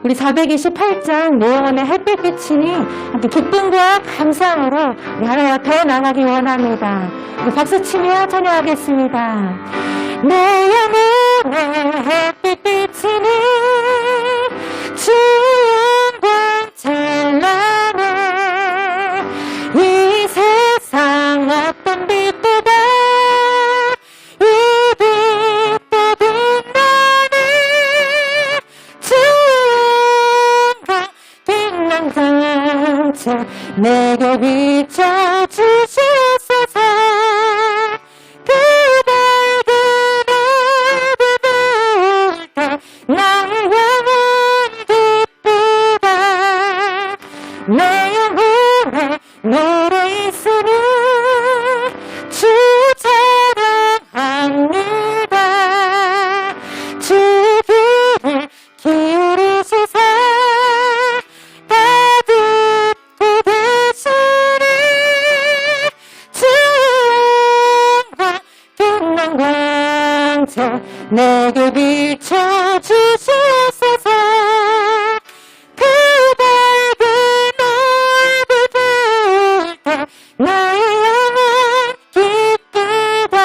우리 428장 내 영혼의 햇빛비치니 함께 기쁨과 감사함으로 우리 하나님 앞에 나가기 원합니다. 우리 박수치며 찬양하겠습니다. 내 영혼의 햇빛비치니 주 영광 찬란해 이 세상 어떤 빛보다 이 빛도 빛나네 주 영광 빛난 광채 내게 비춰주시옵소서. 그 밝은 어둠을 때 나의 영혼 기쁘다. 내 영혼에 노래 있으니 주 찬양합니다. 주 귀를 기울이시사 다 듣고 계시니 주 영광 빛난 광채 내게 비춰주시옵소서. 그 밝은 얼굴 볼 때 나의 영혼 기쁘다.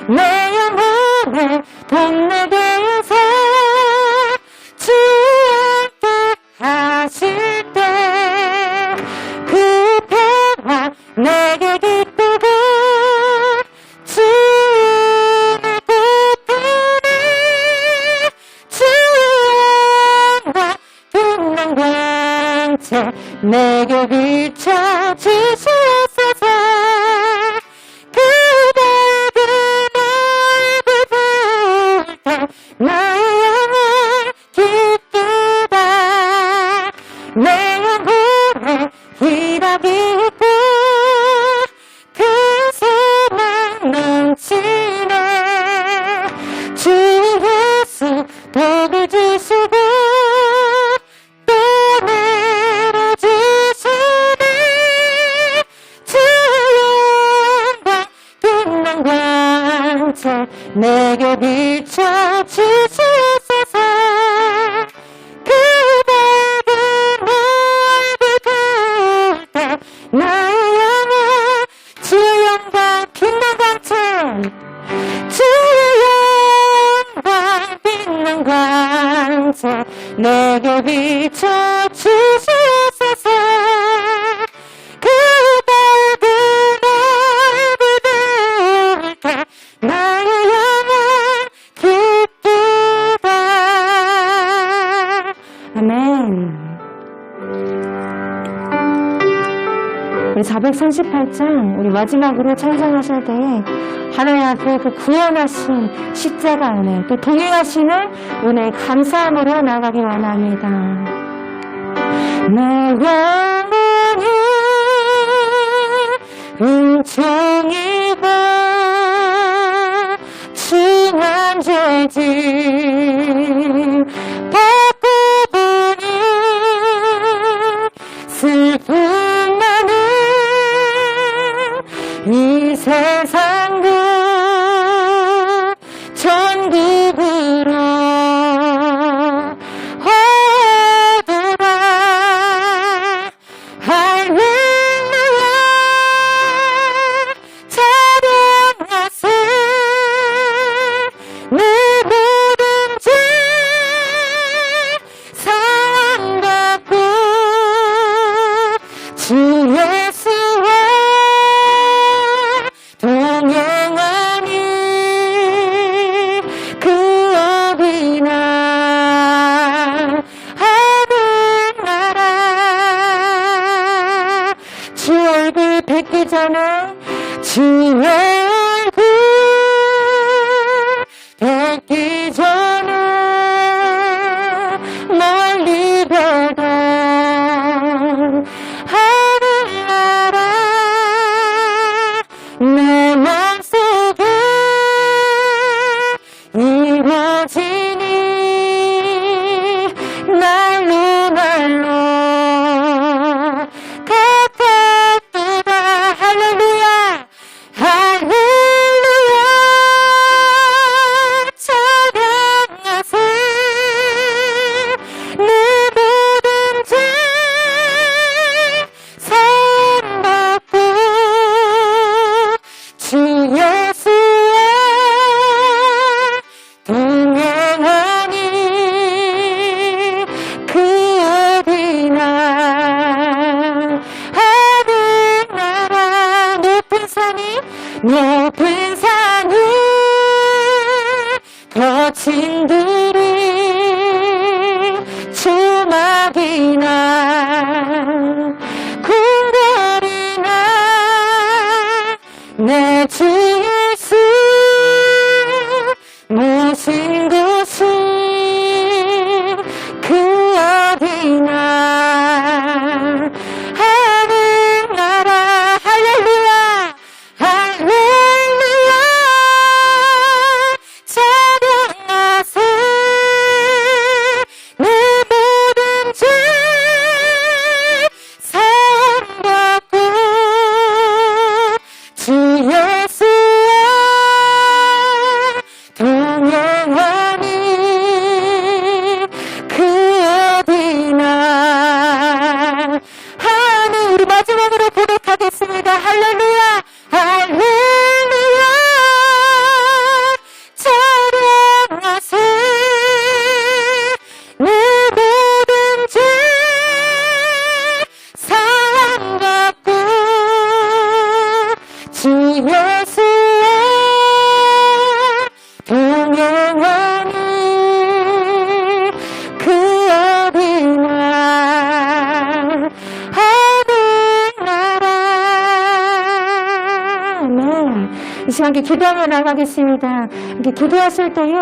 내 영혼을 동네에서 주 함께 하실 때 그 평화 내게 기쁘고 주님을 붙드니 주 영광 빛난 광채 내게 비춰주시옵소서. 그 밝은 얼굴 볼 때 나의 영혼 기쁘다. 내 영혼에 희락이 있고 그 소망 넘치네. 주 예수 복을 주시고 또 내려주시네. 주 영광 빛난 광채 내게 비춰주시옵소서. 그 밝은 얼굴 볼 때 나의 영혼 주 영광 빛난 광채 주 영광 빛난 광채 내게 비춰주시옵소서. 그 밝은 얼굴 볼 때 나의 영혼 기쁘다. 아멘. 우리 438장 우리 마지막으로 찬송하실 때에 하나님 앞에 그 구원하신 십자가 안에 또 동행하시는 은혜 감사함으로 나가기 원합니다. 내 영혼이 은총이고 중한 죄짐 받고 보니 슬픔 많은 이 세상도 천국으로 오더라. 할렐루야 찬양하세. 내 모든 죄 사함받고 주 예수와 동행하니 그 어디나 하늘나라. 주 얼굴 뵙기 전에 주의 얼굴 뵙기 전에 멀리 보던 하늘나라 내 맘속에 이루어지니 날로 날로 가깝도다. 할렐루야 할렐루야 산이 높은 산이 거친 들이 주막이나 궁궐이나 내 주 예수 모신 곳이 그 어디나 하늘나라 할렐루야 할렐루야 찬양하세 내 모든 죄 사함받고 주 예수와 동행하니 그 어디나 하늘 우리 마지막으로 고백하겠습니다. 할렐루야 할렐루야 찬양하세 내 모든 죄 사함받고 주 예수와 동행하니 그 어디나 하늘나라. 아멘. 이 시간 함께 기도하며 나가겠습니다. 이렇게 기도하실 때에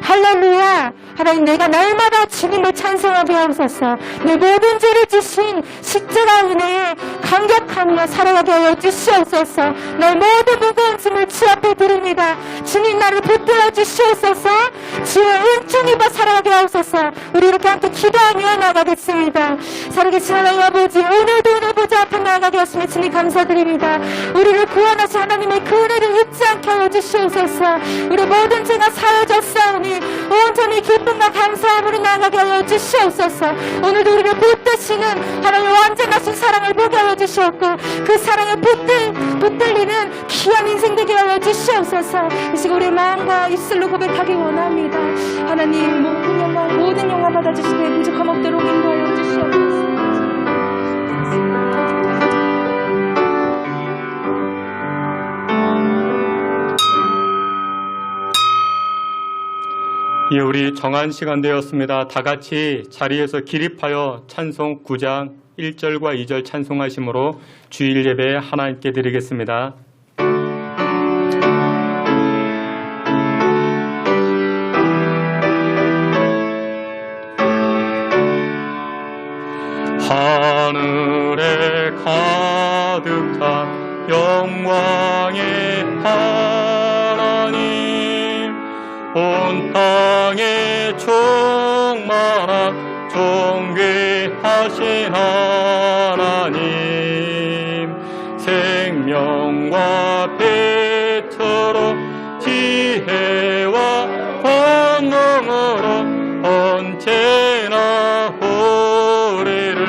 할렐루야 하나님 내가 날마다 주님을 찬송하게 하옵소서. 내 모든 죄를 지신 십자가 은혜에 감격하며 살아가게 하여 주시옵소서. 내 모든 무거운 짐을 주 앞에 드립니다. 주님 나를 붙들어 주시옵소서. 주의 은총 입어 살아가게 하옵소서. 우리 이렇게 함께 기도하며 나가겠습니다. 살아계신 하나님 아버지 오늘도 오늘 보좌 앞에 나가게 하시며 주님 감사드립니다. 우리를 구원하신 하나님의 그 은혜를 잊지 않게 하여 주시옵소서. 우리 모든 죄가 사여졌사오니 온전히 기쁨과 감사함으로 나가게 하여 주시옵소서. 오늘도 우리를 붙드시는 하나님의 완전하신 사랑을 보게 하여 주시옵고 그 사랑에 붙들리는 귀한 인생 되게 하여 주시옵소서. 이 시간 우리의 마음과 입술로 고백하기 원합니다. 하나님 모든 영광 받아주시되 부족함 없도록 인도하여 주시옵소서. 예, 우리 정한 시간 되었습니다. 다 같이 자리에서 기립하여 찬송 9장 1절과 2절 찬송하심으로 주일 예배 하나님께 드리겠습니다. 하늘에 가득한 영광의 하나님 온 땅에 충만한 존귀하신 하나님 생명과 빛으로 지혜와 권능으로 언제나 우리를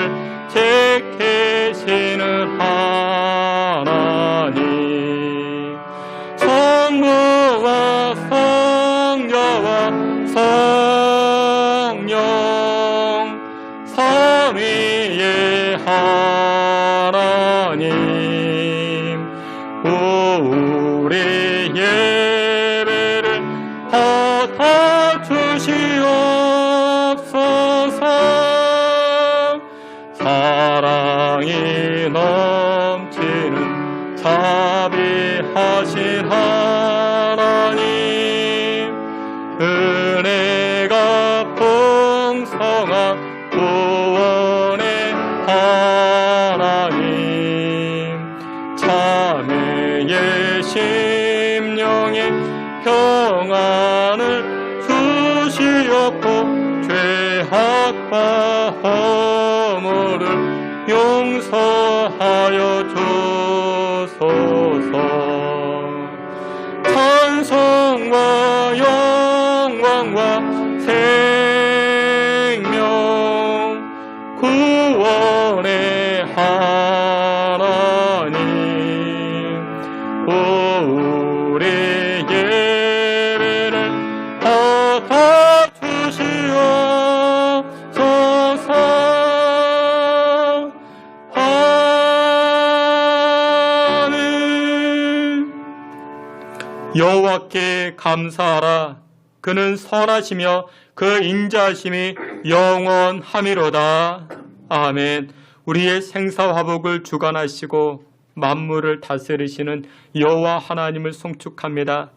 지키시는 하나님 성부와 성자와 성령 삼위의 하나님 우리 예배를 받아주시옵소서. 사랑이 넘치는 자비하신 하나님 은혜가 풍성한 구원의 하나님 자매의 심령에 평안을 주시옵고 죄악과 허물을 용서하여 주소서. 찬송과 영광과 생명 구원의 하나님 우리 예배를 받아주시옵소서. 하늘나라 여호와께 감사하라. 그는 선하시며 그 인자하심이 영원함이로다. 아멘. 우리의 생사화복을 주관하시고 만물을 다스리시는 여호와 하나님을 송축합니다.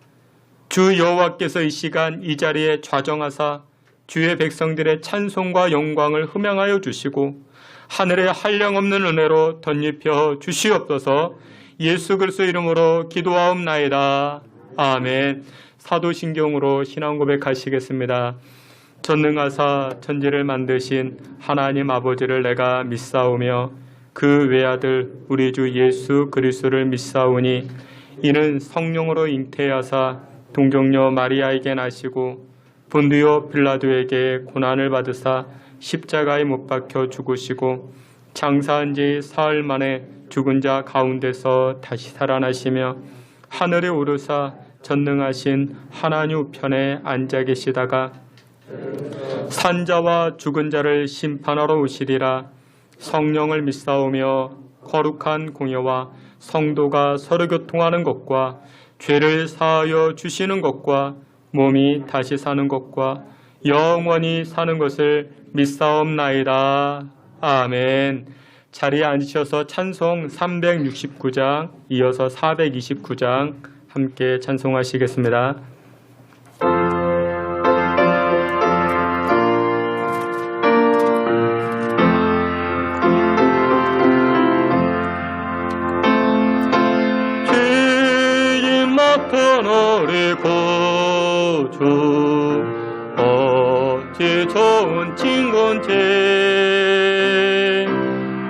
주 여호와께서 이 시간 이 자리에 좌정하사 주의 백성들의 찬송과 영광을 흠양하여 주시고 하늘의 한량없는 은혜로 덧입혀 주시옵소서. 예수 그리스도 이름으로 기도하옵나이다. 아멘. 사도신경으로 신앙 고백하시겠습니다. 전능하사 천지를 만드신 하나님 아버지를 내가 믿사오며 그 외아들 우리 주 예수 그리스도를 믿사오니 이는 성령으로 잉태하사 동정녀 마리아에게 나시고 본디오 빌라도에게 고난을 받으사 십자가에 못 박혀 죽으시고 장사한 지 사흘 만에 죽은 자 가운데서 다시 살아나시며 하늘에 오르사 전능하신 하나님 우편에 앉아 계시다가 산자와 죽은 자를 심판하러 오시리라. 성령을 믿사오며 거룩한 공예와 성도가 서로 교통하는 것과 죄를 사하여 주시는 것과 몸이 다시 사는 것과 영원히 사는 것을 믿사옵나이다. 아멘. 자리에 앉으셔서 찬송 369장 이어서 429장 함께 찬송하시겠습니다. 죄인 맡은 우리 구주 어찌 좋은 친구인지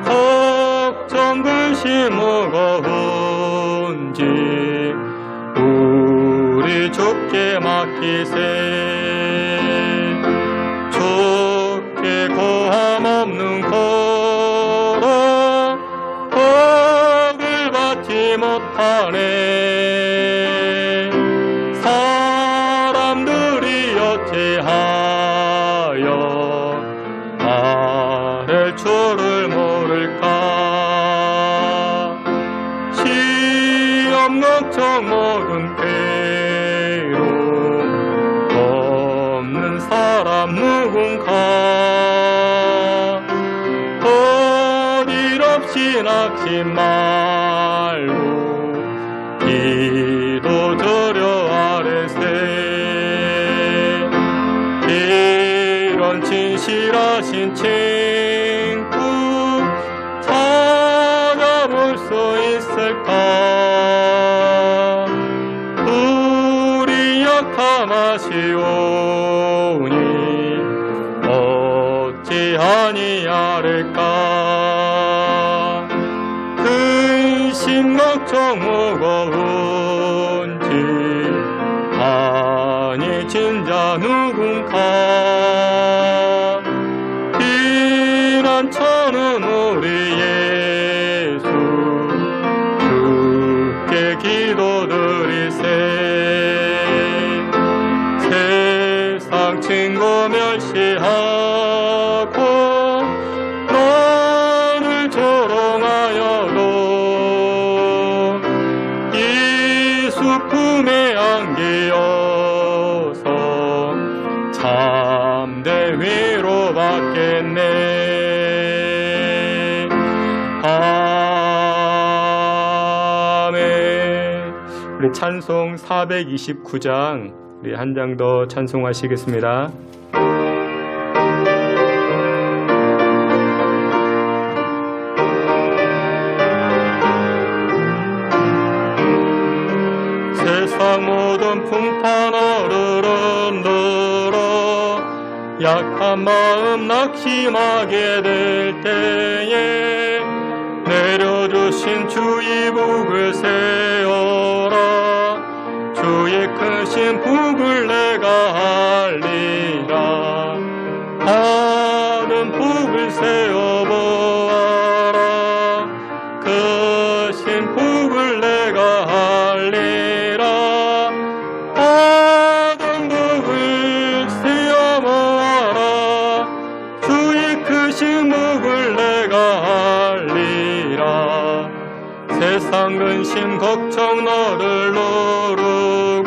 걱정 근심 무거운지 우리 주께 맡기세. 주께 고함 없는 거라 복을 받지 못하네. 사람들이 어찌하여 아랠 줄을 모를까. 시험 걱정 모든 괴로 없는 사람 누군가. 어딜 없이 낙심 말고 기도 드려 아뢰세. 이런 진실하신 친구 찾아볼 수 있을까. 우리 약함하시오니 어찌하니 아를까. 근심 걱정 무거운지 아니 진자 누군가. 피난처는 우리 예수 주께 기도드리세. 세상 친구 멸시하고 너를 조롱하여도 예수 품에 안기어서 참된 위로 받겠네. 아멘. 우리 찬송 429장 우리 한 장 더 찬송하시겠습니다. 세상 모든 풍파 너를 흔들어 약한 마음 낙심하게 될 때에 내려주신 주의 복을 세워라. 주의 크신 복을 내가 알리라. 하는 복을 세워보아라. 크신 복을 내가 알리라. 하는 복을 세워보아라. 주의 크신 복을 내가 알리라. 세상 근심 걱정 너를 누르고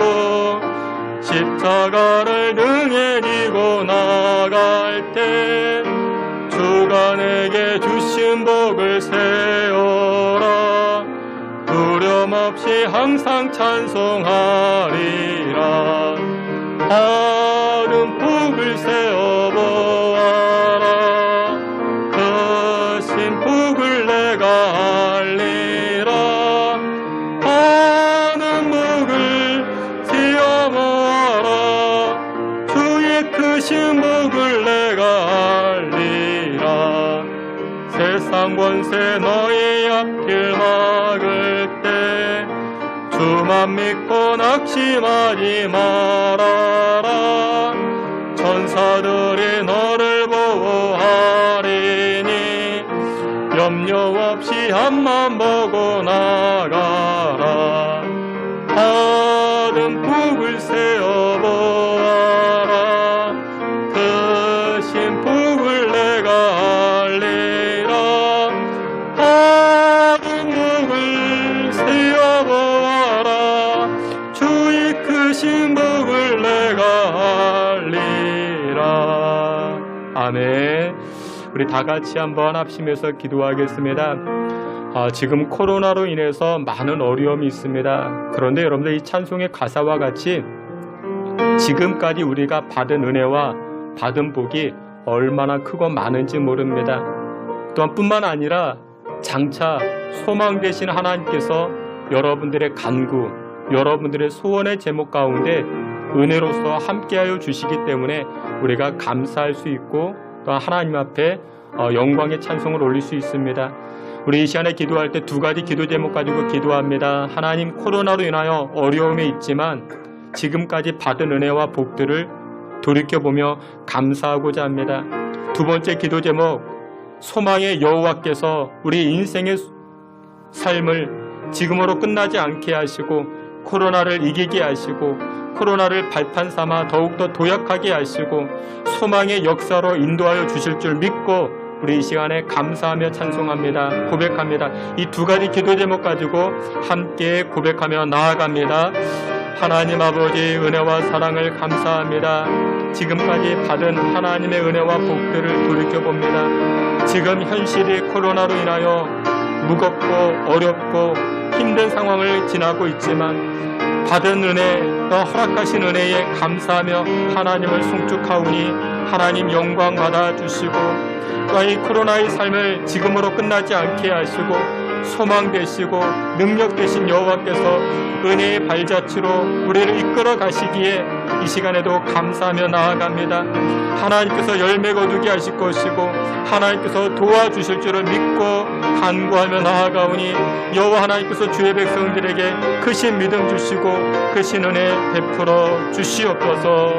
십자가를 등에 지고 나갈 때 주가 내게 주신 복을 세워라. 두려움 없이 항상 찬송하리라. 다른 복을 세워보아라. 크신 복을 내가 알리라. 다른 복을 세워보아라. 주의 크신 복을 내가 알리라. 세상 권세 너희 앞길 막을 때 주만 믿고 낙심하지 말아라. 천사들이 너를 보호하리니 염려 없이 앞만 보고 나가라. 받은 복을 세워보아라. 크신 복을 내가 알리라. 받은 복을 세워보아라. 주의 크신 복을 내가 알리라. 아멘. 우리 다 같이 한번 합심해서 기도하겠습니다. 지금 코로나로 인해서 많은 어려움이 있습니다. 그런데 여러분들 이 찬송의 가사와 같이 지금까지 우리가 받은 은혜와 받은 복이 얼마나 크고 많은지 모릅니다. 또한 뿐만 아니라 장차 소망 되신 하나님께서 여러분들의 간구, 여러분들의 소원의 제목 가운데 은혜로서 함께하여 주시기 때문에 우리가 감사할 수 있고 또 하나님 앞에 영광의 찬송을 올릴 수 있습니다. 우리 이 시간에 기도할 때 두 가지 기도 제목 가지고 기도합니다. 하나님, 코로나로 인하여 어려움이 있지만 지금까지 받은 은혜와 복들을 돌이켜보며 감사하고자 합니다. 두 번째 기도 제목, 소망의 여호와께서 우리 인생의 삶을 지금으로 끝나지 않게 하시고 코로나를 이기게 하시고 코로나를 발판 삼아 더욱더 도약하게 하시고 소망의 역사로 인도하여 주실 줄 믿고 우리 이 시간에 감사하며 찬송합니다. 고백합니다. 이 두 가지 기도 제목 가지고 함께 고백하며 나아갑니다. 하나님 아버지, 은혜와 사랑을 감사합니다. 지금까지 받은 하나님의 은혜와 복들을 돌이켜봅니다. 지금 현실이 코로나로 인하여 무겁고 어렵고 힘든 상황을 지나고 있지만 받은 은혜, 또 허락하신 은혜에 감사하며 하나님을 송축하오니 하나님 영광 받아주시고 또 이 코로나의 삶을 지금으로 끝나지 않게 하시고 소망 되시고 능력 되신 여호와께서 은혜의 발자취로 우리를 이끌어 가시기에 이 시간에도 감사하며 나아갑니다. 하나님께서 열매 거두게 하실 것이고 하나님께서 도와주실 줄을 믿고 간구하며 나아가오니 여호와 하나님께서 주의 백성들에게 크신 믿음 주시고 크신 은혜 베풀어 주시옵소서.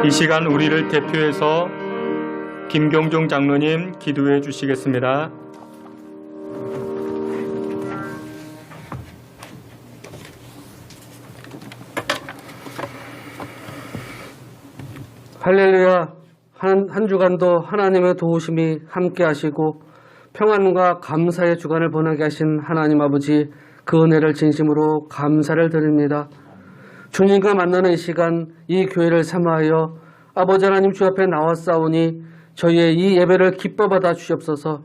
이 시간 우리를 대표해서 김경종 장로님 기도해 주시겠습니다. 할렐루야. 한 주간도 하나님의 도우심이 함께 하시고 평안과 감사의 주간을 보내게 하신 하나님 아버지, 그 은혜를 진심으로 감사를 드립니다. 주님과 만나는 이 시간, 이 교회를 삼아하여 아버지 하나님 주 앞에 나왔사오니 저희의 이 예배를 기뻐 받아 주시옵소서.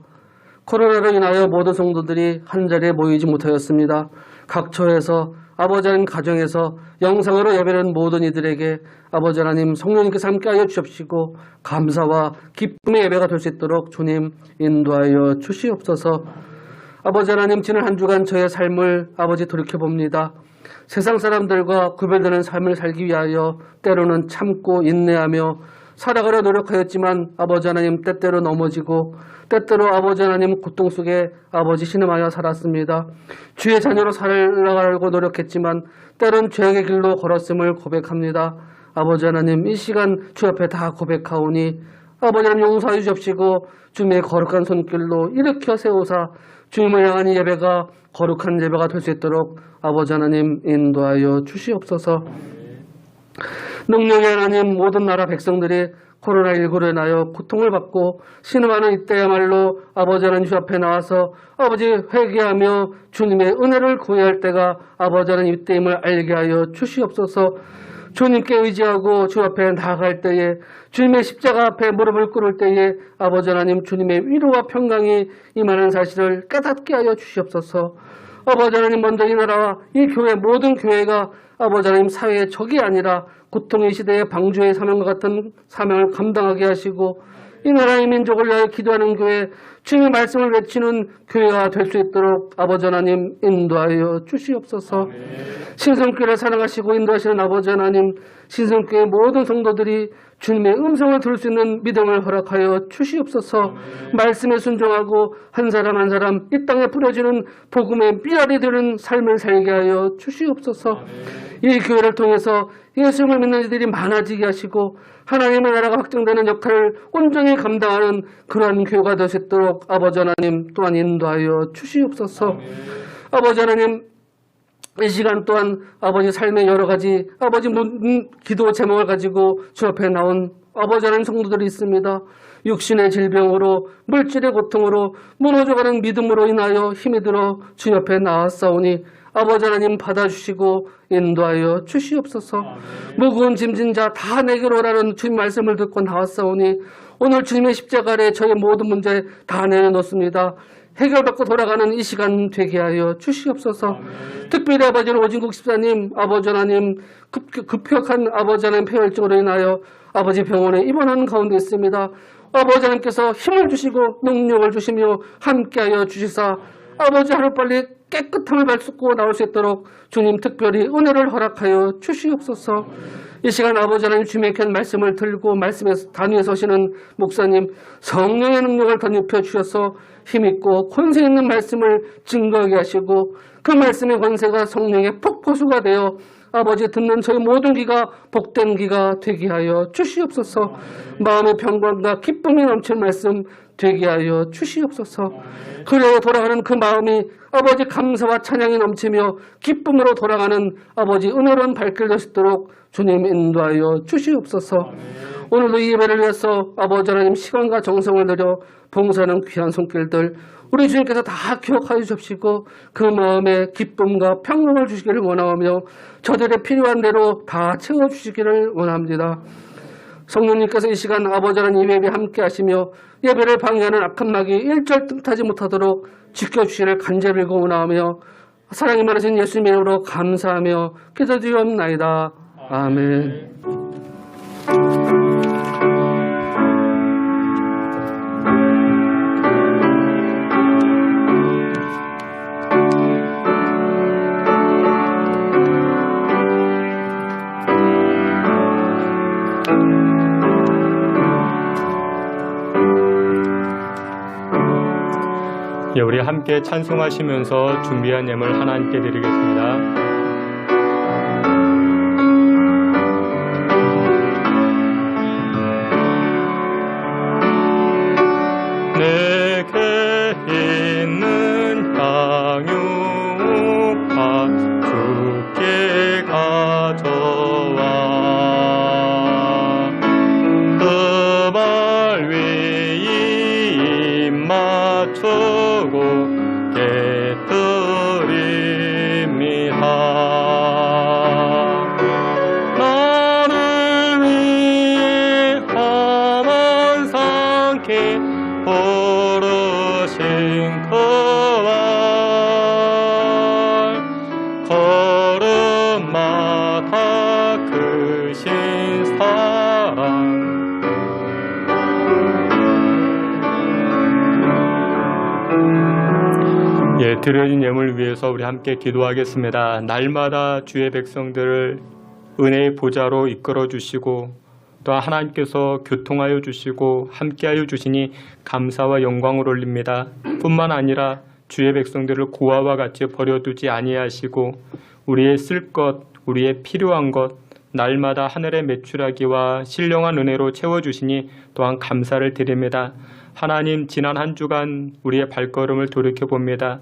코로나로 인하여 모든 성도들이 한자리에 모이지 못하였습니다. 각 처에서 아버지 하나님 가정에서 영상으로 예배하는 모든 이들에게 아버지 하나님 성령님께서 함께하여 주옵시고 감사와 기쁨의 예배가 될 수 있도록 주님 인도하여 주시옵소서. 아버지 하나님, 지난 한 주간 저의 삶을 아버지 돌이켜봅니다. 세상 사람들과 구별되는 삶을 살기 위하여 때로는 참고 인내하며 살아가려 노력하였지만 아버지 하나님 때때로 넘어지고 때때로 아버지 하나님 고통 속에 아버지 신음하여 살았습니다. 주의 자녀로 살아가려고 노력했지만 때론 죄악의 길로 걸었음을 고백합니다. 아버지 하나님, 이 시간 주 앞에 다 고백하오니 아버지 하나님 용서해 주옵시고 주님의 거룩한 손길로 일으켜 세우사 주님을 향한 예배가 거룩한 예배가 될 수 있도록 아버지 하나님 인도하여 주시옵소서. 능력의 하나님, 모든 나라 백성들이 코로나19로 인하여 고통을 받고 신음하는 이때야말로 아버지 하나님 주 앞에 나와서 아버지 회개하며 주님의 은혜를 구해야 할 때가 아버지 하나님 이때임을 알게 하여 주시옵소서. 주님께 의지하고 주 앞에 나아갈 때에 주님의 십자가 앞에 무릎을 꿇을 때에 아버지 하나님 주님의 위로와 평강이 임하는 사실을 깨닫게 하여 주시옵소서. 아버지 하나님, 먼저 이 나라와 이 교회, 모든 교회가 아버지 하나님 사회의 적이 아니라 고통의 시대의 방주의 사명과 같은 사명을 감당하게 하시고 이 나라의 민족을 위하여 기도하는 교회, 주님의 말씀을 외치는 교회가 될 수 있도록 아버지 하나님 인도하여 주시옵소서. 신성교회를 사랑하시고 인도하시는 아버지 하나님, 신성교회 모든 성도들이 주님의 음성을 들을 수 있는 믿음을 허락하여 주시옵소서. 말씀에 순종하고 한 사람 한 사람 이 땅에 뿌려지는 복음의 씨알이 되는 삶을 살게 하여 주시옵소서. 이 교회를 통해서 예수님을 믿는 이들이 많아지게 하시고 하나님의 나라가 확정되는 역할을 온전히 감당하는 그러한 교회가 될 수 있도록 아버지 하나님 또한 인도하여 주시옵소서. 아버지 하나님, 이 시간 또한 아버지 삶의 여러 가지 아버지 기도 제목을 가지고 주 앞에 나온 아버지 하나님 성도들이 있습니다. 육신의 질병으로, 물질의 고통으로, 무너져가는 믿음으로 인하여 힘이 들어 주 옆에 나왔사오니 아버지 하나님 받아주시고 인도하여 주시옵소서. 무거운 짐진 자 다 내게로 오라는 주님 말씀을 듣고 나왔사오니 오늘 주님의 십자가 아래 저의 모든 문제 다 내려놓습니다. 해결받고 돌아가는 이 시간 되게 하여 주시옵소서. 특별히 아버지는 오진국 집사님, 아버지 하나님 급격한 아버지 하나님 폐혈증으로 인하여 아버지 병원에 입원하는 가운데 있습니다. 아버지 하나님께서 힘을 주시고 능력을 주시며 함께하여 주시사 아버지 하루빨리 깨끗함을 밟고 나올 수 있도록 주님 특별히 은혜를 허락하여 주시옵소서. 이 시간 아버지 하나님 주님의 큰 말씀을 들고 말씀에 단위에 서시는 목사님, 성령의 능력을 덧입혀 주셔서 힘있고 권세 있는 말씀을 증거하게 하시고 그 말씀의 권세가 성령의 폭포수가 되어 아버지 듣는 저희 모든 귀가 복된 귀가 되게 하여 주시옵소서. 마음의 평강과 기쁨이 넘치는 말씀 되게 하여 주시옵소서. 그래 돌아가는 그 마음이 아버지 감사와 찬양이 넘치며 기쁨으로 돌아가는 아버지 은혜로운 발길 될 수 있도록 주님 인도하여 주시옵소서. 오늘도 이 예배를 위해서 아버지 하나님 시간과 정성을 들여 봉사하는 귀한 손길들 우리 주님께서 다 기억하여 주십시고 그 마음에 기쁨과 평강을 주시기를 원하며 저들의 필요한 대로 다 채워주시기를 원합니다. 성령님께서 이 시간 아버지 하나님 예배 함께 하시며 예배를 방해하는 악한 마귀 일절 틈타지 못하도록 지켜주시기를 간절히 빌고 원하며 사랑이 많으신 예수님의 이름으로 감사하며 기도드리옵나이다. 아멘. 우리 함께 찬송하시면서 준비한 예물 하나님께 드리겠습니다. 내게 있는 양육파 주께 가져와 그 발 위에 입 맞추고 깨뜨립니다. 나를 위해 험한 산길 부르신 그 말 걸음마다 크신 사랑 드려진 예물을 위해서 우리 함께 기도하겠습니다. 날마다 주의 백성들을 은혜의 보좌로 이끌어 주시고 또 하나님께서 교통하여 주시고 함께하여 주시니 감사와 영광을 올립니다. 뿐만 아니라 주의 백성들을 고아와 같이 버려두지 아니하시고 우리의 쓸 것, 우리의 필요한 것 날마다 하늘의 메추라기와 신령한 은혜로 채워주시니 또한 감사를 드립니다. 하나님, 지난 한 주간 우리의 발걸음을 돌이켜봅니다.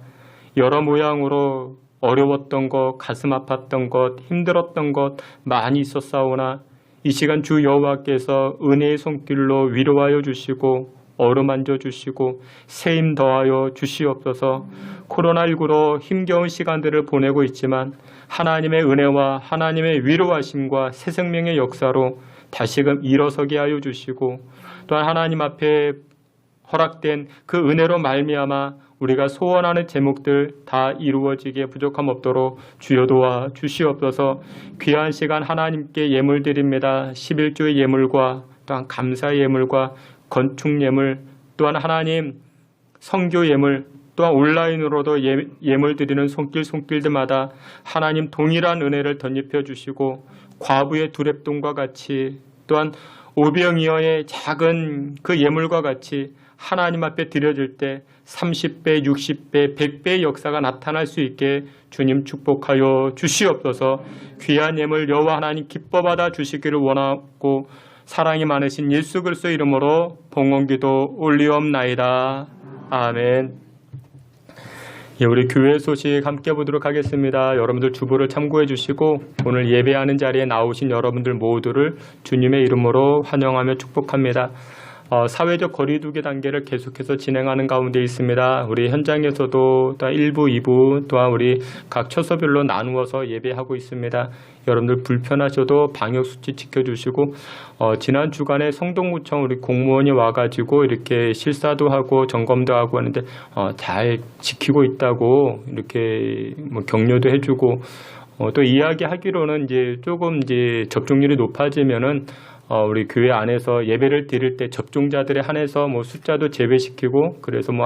여러 모양으로 어려웠던 것, 가슴 아팠던 것, 힘들었던 것 많이 있었사오나 이 시간 주 여호와께서 은혜의 손길로 위로하여 주시고 어루만져 주시고 세임 더하여 주시옵소서. 코로나19로 힘겨운 시간들을 보내고 있지만 하나님의 은혜와 하나님의 위로하심과 새 생명의 역사로 다시금 일어서게 하여 주시고 또한 하나님 앞에 허락된 그 은혜로 말미암아 우리가 소원하는 제목들 다 이루어지게 부족함 없도록 주여 도와 주시옵소서. 귀한 시간 하나님께 예물 드립니다. 11조의 예물과 또한 감사 예물과 건축 예물 또한 하나님 선교 예물 또한 온라인으로도 예물 드리는 손길들마다 하나님 동일한 은혜를 덧입혀 주시고 과부의 두렙돈과 같이 또한 오병이어의 작은 그 예물과 같이 하나님 앞에 드려질 때 30배, 60배, 100배의 역사가 나타날 수 있게 주님 축복하여 주시옵소서. 귀한 예물 여호와 하나님 기뻐 받아 주시기를 원하고 사랑이 많으신 예수 그리스도 이름으로 봉헌기도 올리옵나이다. 아멘. 예, 우리 교회 소식 함께 보도록 하겠습니다. 여러분들 주보를 참고해 주시고 오늘 예배하는 자리에 나오신 여러분들 모두를 주님의 이름으로 환영하며 축복합니다. 사회적 거리두기 단계를 계속해서 진행하는 가운데 있습니다. 우리 현장에서도 또 1부, 2부 또한 우리 각 처소별로 나누어서 예배하고 있습니다. 여러분들 불편하셔도 방역수칙 지켜주시고 지난 주간에 성동구청 우리 공무원이 와가지고 이렇게 실사도 하고 점검도 하고 하는데 잘 지키고 있다고 이렇게 뭐 격려도 해주고 또 이야기하기로는 이제 조금 이제 접종률이 높아지면은 우리 교회 안에서 예배를 드릴 때 접종자들에 한해서 뭐 숫자도 제외시키고 그래서 뭐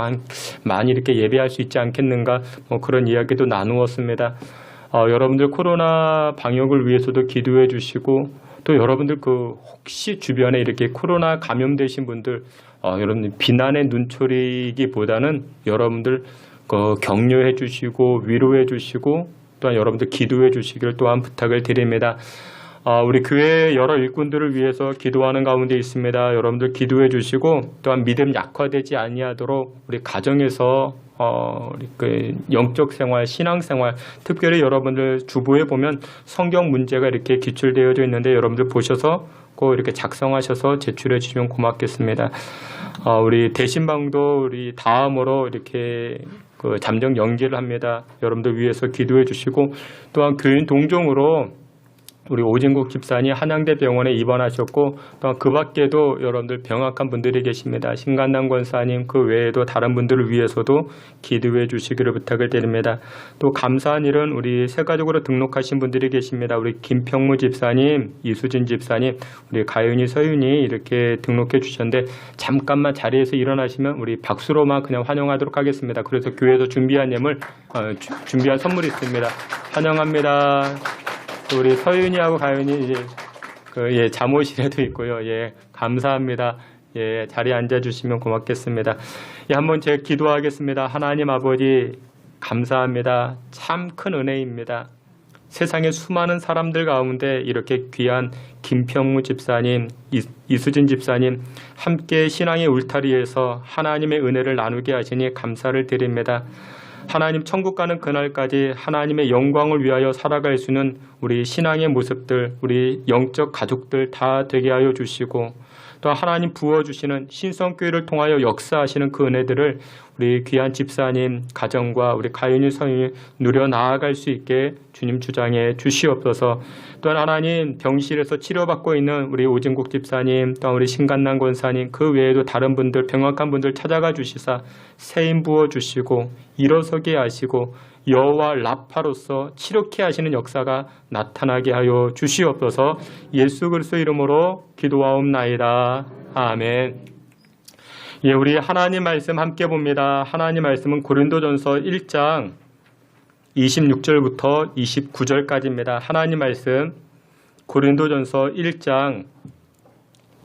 많이 이렇게 예배할 수 있지 않겠는가 뭐 그런 이야기도 나누었습니다. 여러분들 코로나 방역을 위해서도 기도해 주시고 또 여러분들 그 혹시 주변에 이렇게 코로나 감염되신 분들 여러분들 비난의 눈초리기보다는 여러분들 격려해 주시고 위로해 주시고 또한 여러분들 기도해 주시길 또한 부탁을 드립니다. 우리 교회 여러 일꾼들을 위해서 기도하는 가운데 있습니다. 여러분들 기도해 주시고 또한 믿음 약화되지 아니하도록 우리 가정에서 우리 그 영적 생활, 신앙 생활, 특별히 여러분들 주보에 보면 성경 문제가 이렇게 기출되어져 있는데 여러분들 보셔서 꼭 이렇게 작성하셔서 제출해 주시면 고맙겠습니다. 우리 대신방도 우리 다음으로 이렇게 그 잠정 연기를 합니다. 여러분들 위해서 기도해 주시고 또한 교인 동종으로 우리 오진국 집사님 한양대 병원에 입원하셨고 또 그 밖에도 여러분들 병약한 분들이 계십니다. 신간남 권사님 그 외에도 다른 분들을 위해서도 기도해 주시기를 부탁을 드립니다. 또 감사한 일은 우리 새가족으로 등록하신 분들이 계십니다. 우리 김평무 집사님, 이수진 집사님, 우리 가윤이, 서윤이 이렇게 등록해 주셨는데 잠깐만 자리에서 일어나시면 우리 박수로만 그냥 환영하도록 하겠습니다. 그래서 교회에서 준비한 예물, 준비한 선물이 있습니다. 환영합니다. 우리 서윤이하고 가윤이 이제 잠옷이라도 있고요. 예, 감사합니다. 예, 자리에 앉아주시면 고맙겠습니다. 예, 한번 제가 기도하겠습니다. 하나님 아버지 감사합니다. 참 큰 은혜입니다. 세상의 수많은 사람들 가운데 이렇게 귀한 김평무 집사님, 이수진 집사님 함께 신앙의 울타리에서 하나님의 은혜를 나누게 하시니 감사를 드립니다. 하나님 천국 가는 그날까지 하나님의 영광을 위하여 살아갈 수 있는 우리 신앙의 모습들, 우리 영적 가족들 다 되게 하여 주시고 또 하나님 부어주시는 신성교회를 통하여 역사하시는 그 은혜들을 우리 귀한 집사님 가정과 우리 가윤이 성이 누려 나아갈 수 있게 주님 주장해 주시옵소서. 또한 하나님 병실에서 치료받고 있는 우리 오진국 집사님 또한 우리 신간남 권사님 그 외에도 다른 분들 병약한 분들 찾아가 주시사 세임 부어 주시고 일어서게 하시고 여호와 라파로서 치료케 하시는 역사가 나타나게 하여 주시옵소서. 예수 그리스도 이름으로 기도하옵나이다. 아멘. 예, 우리 하나님 말씀 함께 봅니다. 하나님 말씀은 고린도전서 1장 26절부터 29절까지입니다. 하나님 말씀 고린도전서 1장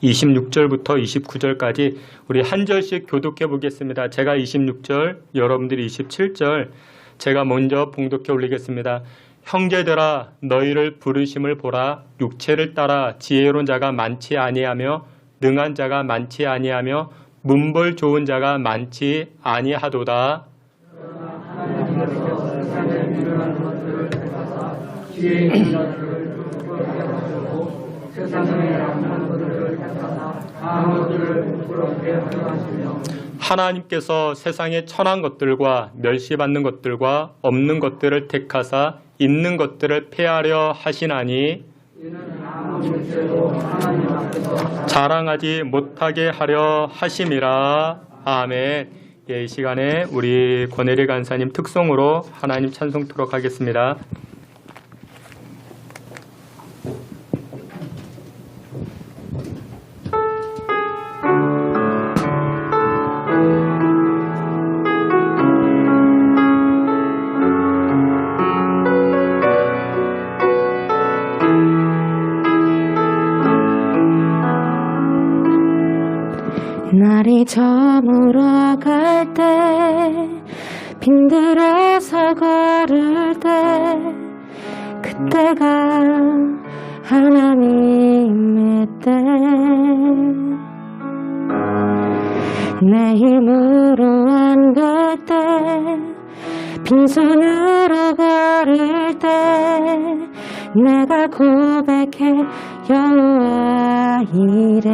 26절부터 29절까지 우리 한 절씩 교독해 보겠습니다. 제가 26절, 여러분들이 27절, 제가 먼저 봉독해 올리겠습니다. 형제들아 너희를 부르심을 보라. 육체를 따라 지혜로운 자가 많지 아니하며 능한 자가 많지 아니하며 문벌 좋은 자가 많지 아니하도다. 하나님께서 세상의 천한 것들과 멸시받는 것들과 없는 것들을 택하사 있는 것들을 폐하려 하시나니 자랑하지 못하게 하려 하심이라. 아멘. 이 시간에 우리 권혜리 간사님 특송으로 하나님 찬송토록 하겠습니다. 날이 저물어 갈 때 빈들어서 걸을 때 그때가 하나님의 때 내 힘으로 안 갈 때 빈손으로 걸을 때 내가 고백해 여호와 이래.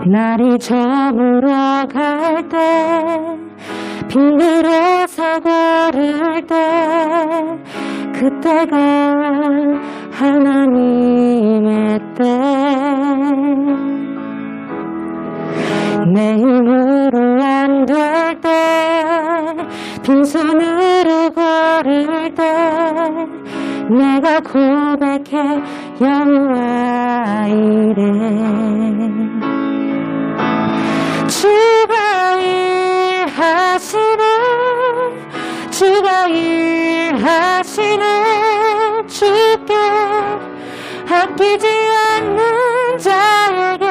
날이 저물어 갈 때 빈들어서 걸을 때 그때가 하나님의 때 내 힘으로 안 될 때 빈손으로 걸을 때 내가 고백해 여호와 이래. 주가 일하시네 주가 일하시네 주께 아끼지 않는 자에게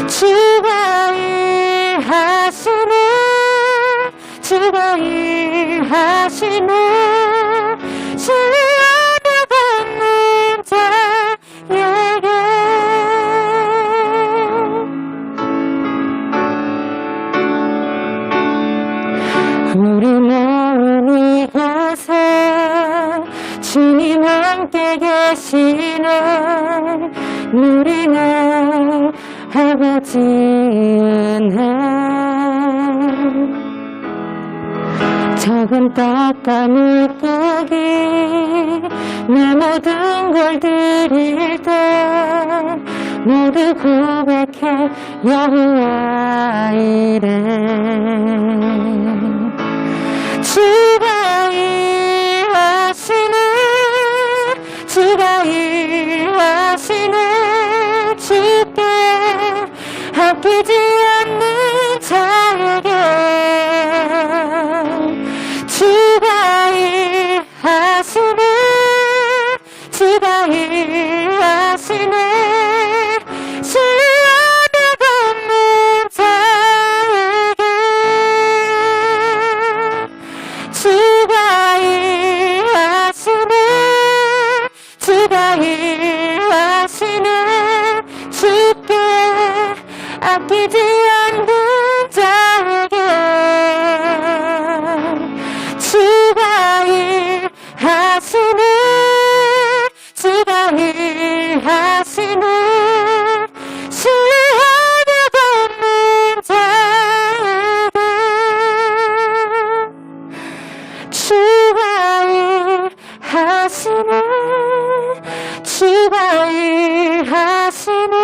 주가 일하시네 주가 일하시네 신뢰받는 자에게 우리 모은 이곳에 주님 함께 계시네 누리네 아버지 은혜 적은 떡과 물고기 내 모든 걸 드릴 때 모두 고백해 여호와 이래. 주가 일하시네 주가 일하시네 주께 아끼지 않는 자에게 주가 일하시네 주가 일하시네 신뢰받는 자에게 주가 일하시네 주가 일하시네 주께 아끼지 않는 자에게 주가 일하시네 주가 일하시네 신뢰받는 자에게 주가 일하시네 주가 일하시네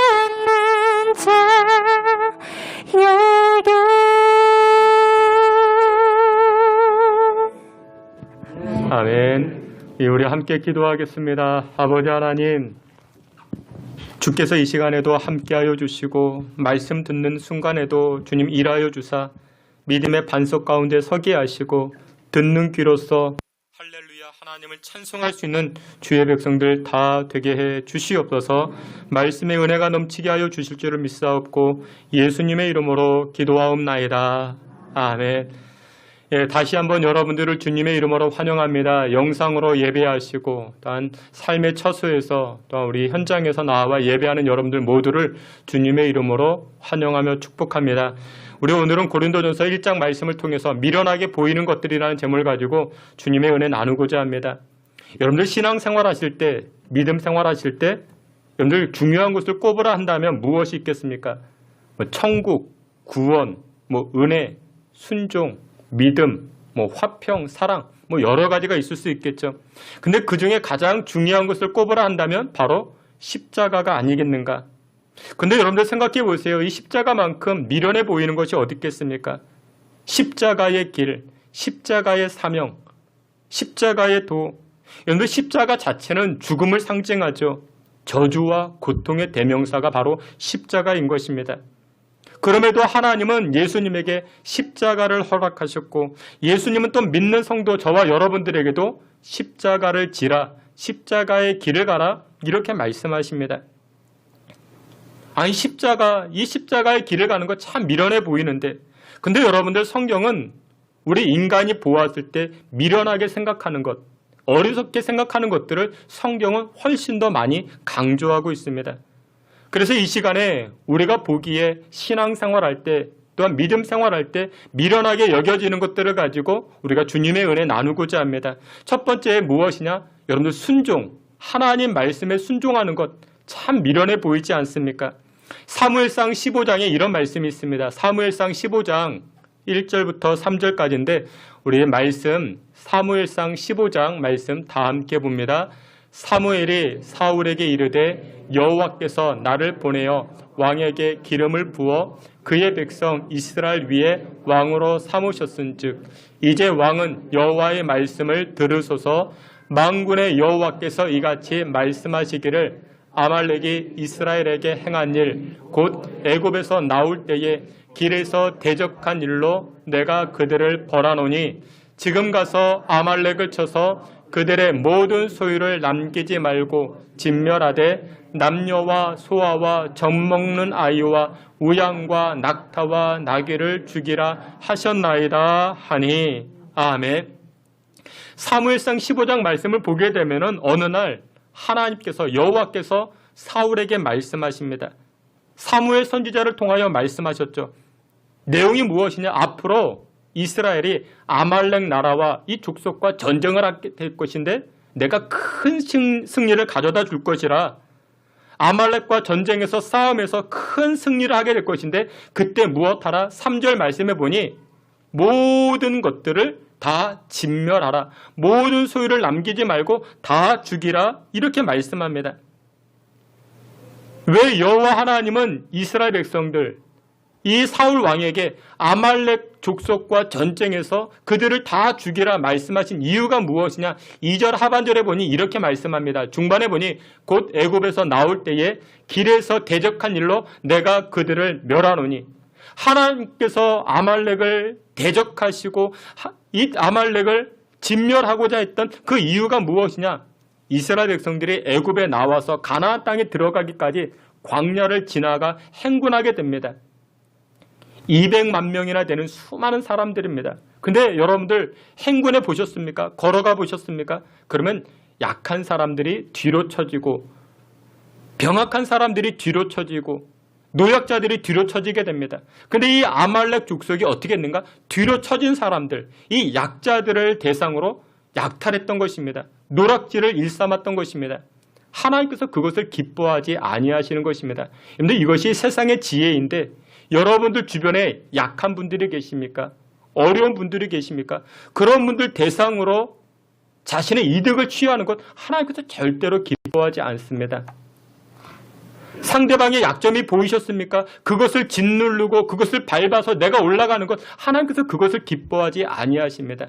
신뢰받는 자에게. 아멘. 우리 함께 기도하겠습니다. 아버지 하나님, 주께서 이 시간에도 함께하여 주시고 말씀 듣는 순간에도 주님 일하여 주사 믿음의 반석 가운데 서게 하시고 듣는 귀로서 할렐루야 하나님을 찬송할 수 있는 주의 백성들 다 되게 해 주시옵소서. 말씀의 은혜가 넘치게 하여 주실 줄을 믿사옵고 예수님의 이름으로 기도하옵나이다. 아멘. 예, 다시 한번 여러분들을 주님의 이름으로 환영합니다. 영상으로 예배하시고 또한 삶의 처소에서 또 우리 현장에서 나와 예배하는 여러분들 모두를 주님의 이름으로 환영하며 축복합니다. 우리 오늘은 고린도전서 1장 말씀을 통해서 미련하게 보이는 것들이라는 제목을 가지고 주님의 은혜 나누고자 합니다. 여러분들 신앙생활 하실 때, 믿음 생활 하실 때 여러분들 중요한 것을 꼽으라 한다면 무엇이 있겠습니까? 천국, 구원, 은혜, 순종, 믿음, 화평, 사랑, 여러 가지가 있을 수 있겠죠. 근데 그 중에 가장 중요한 것을 꼽으라 한다면 바로 십자가가 아니겠는가? 근데 여러분들 생각해 보세요. 이 십자가만큼 미련해 보이는 것이 어디 있겠습니까? 십자가의 길, 십자가의 사명, 십자가의 도. 여러분들 십자가 자체는 죽음을 상징하죠. 저주와 고통의 대명사가 바로 십자가인 것입니다. 그럼에도 하나님은 예수님에게 십자가를 허락하셨고 예수님은 또 믿는 성도 저와 여러분들에게도 십자가를 지라, 십자가의 길을 가라 이렇게 말씀하십니다. 아니 이 십자가의 길을 가는 거 참 미련해 보이는데 근데 여러분들 성경은 우리 인간이 보았을 때 미련하게 생각하는 것, 어리석게 생각하는 것들을 성경은 훨씬 더 많이 강조하고 있습니다. 그래서 이 시간에 우리가 보기에 신앙생활할 때 또한 믿음 생활할 때 미련하게 여겨지는 것들을 가지고 우리가 주님의 은혜 나누고자 합니다. 첫 번째 무엇이냐? 여러분들 순종, 하나님 말씀에 순종하는 것 참 미련해 보이지 않습니까? 사무엘상 15장에 이런 말씀이 있습니다. 사무엘상 15장 1절부터 3절까지인데 우리 말씀 사무엘상 15장 말씀 다 함께 봅니다. 사무엘이 사울에게 이르되 여호와께서 나를 보내어 왕에게 기름을 부어 그의 백성 이스라엘 위에 왕으로 삼으셨은즉 이제 왕은 여호와의 말씀을 들으소서. 만군의 여호와께서 이같이 말씀하시기를 아말렉이 이스라엘에게 행한 일 곧 애굽에서 나올 때에 길에서 대적한 일로 내가 그들을 벌하노니 지금 가서 아말렉을 쳐서 그들의 모든 소유를 남기지 말고 진멸하되 남녀와 소아와 젖먹는 아이와 우양과 낙타와 나귀를 죽이라 하셨나이다 하니. 아멘. 사무엘상 15장 말씀을 보게 되면은 어느 날 하나님께서 여호와께서 사울에게 말씀하십니다. 사무엘 선지자를 통하여 말씀하셨죠. 내용이 무엇이냐? 앞으로 이스라엘이 아말렉 나라와 이 족속과 전쟁을 하게 될 것인데 내가 큰 승리를 가져다 줄 것이라. 아말렉과 전쟁에서 싸움에서 큰 승리를 하게 될 것인데 그때 무엇하라? 3절 말씀해 보니 모든 것들을 다 진멸하라. 모든 소유를 남기지 말고 다 죽이라. 이렇게 말씀합니다. 왜 여호와 하나님은 이스라엘 백성들 이 사울 왕에게 아말렉 족속과 전쟁에서 그들을 다 죽이라 말씀하신 이유가 무엇이냐? 2절 하반절에 보니 이렇게 말씀합니다. 중반에 보니 곧 애굽에서 나올 때에 길에서 대적한 일로 내가 그들을 멸하노니. 하나님께서 아말렉을 대적하시고 이 아말렉을 진멸하고자 했던 그 이유가 무엇이냐? 이스라엘 백성들이 애굽에 나와서 가나안 땅에 들어가기까지 광야를 지나가 행군하게 됩니다. 200만 명이나 되는 수많은 사람들입니다. 근데 여러분들 행군해 보셨습니까? 걸어가 보셨습니까? 그러면 약한 사람들이 뒤로 처지고 병약한 사람들이 뒤로 처지고 노약자들이 뒤로 처지게 됩니다. 근데 이 아말렉 족속이 어떻게 했는가? 뒤로 처진 사람들, 이 약자들을 대상으로 약탈했던 것입니다. 노락질을 일삼았던 것입니다. 하나님께서 그것을 기뻐하지 아니하시는 것입니다. 그런데 이것이 세상의 지혜인데 여러분들 주변에 약한 분들이 계십니까? 어려운 분들이 계십니까? 그런 분들 대상으로 자신의 이득을 취하는 것 하나님께서 절대로 기뻐하지 않습니다. 상대방의 약점이 보이셨습니까? 그것을 짓누르고 그것을 밟아서 내가 올라가는 것 하나님께서 그것을 기뻐하지 아니하십니다.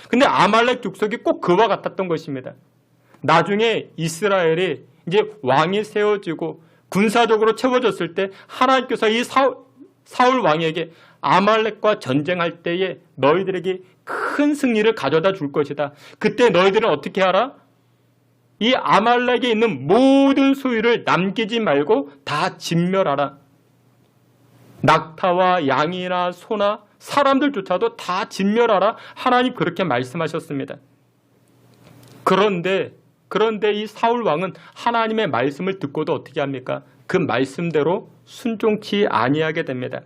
근데 아말렉 족속이 꼭 그와 같았던 것입니다. 나중에 이스라엘이 이제 왕이 세워지고 군사적으로 채워졌을 때 하나님께서 이 사울 왕에게 아말렉과 전쟁할 때에 너희들에게 큰 승리를 가져다 줄 것이다. 그때 너희들은 어떻게 하라? 이 아말렉에 있는 모든 소유를 남기지 말고 다 진멸하라. 낙타와 양이나 소나 사람들조차도 다 진멸하라. 하나님 그렇게 말씀하셨습니다. 그런데 이 사울 왕은 하나님의 말씀을 듣고도 어떻게 합니까? 그 말씀대로 순종치 아니하게 됩니다.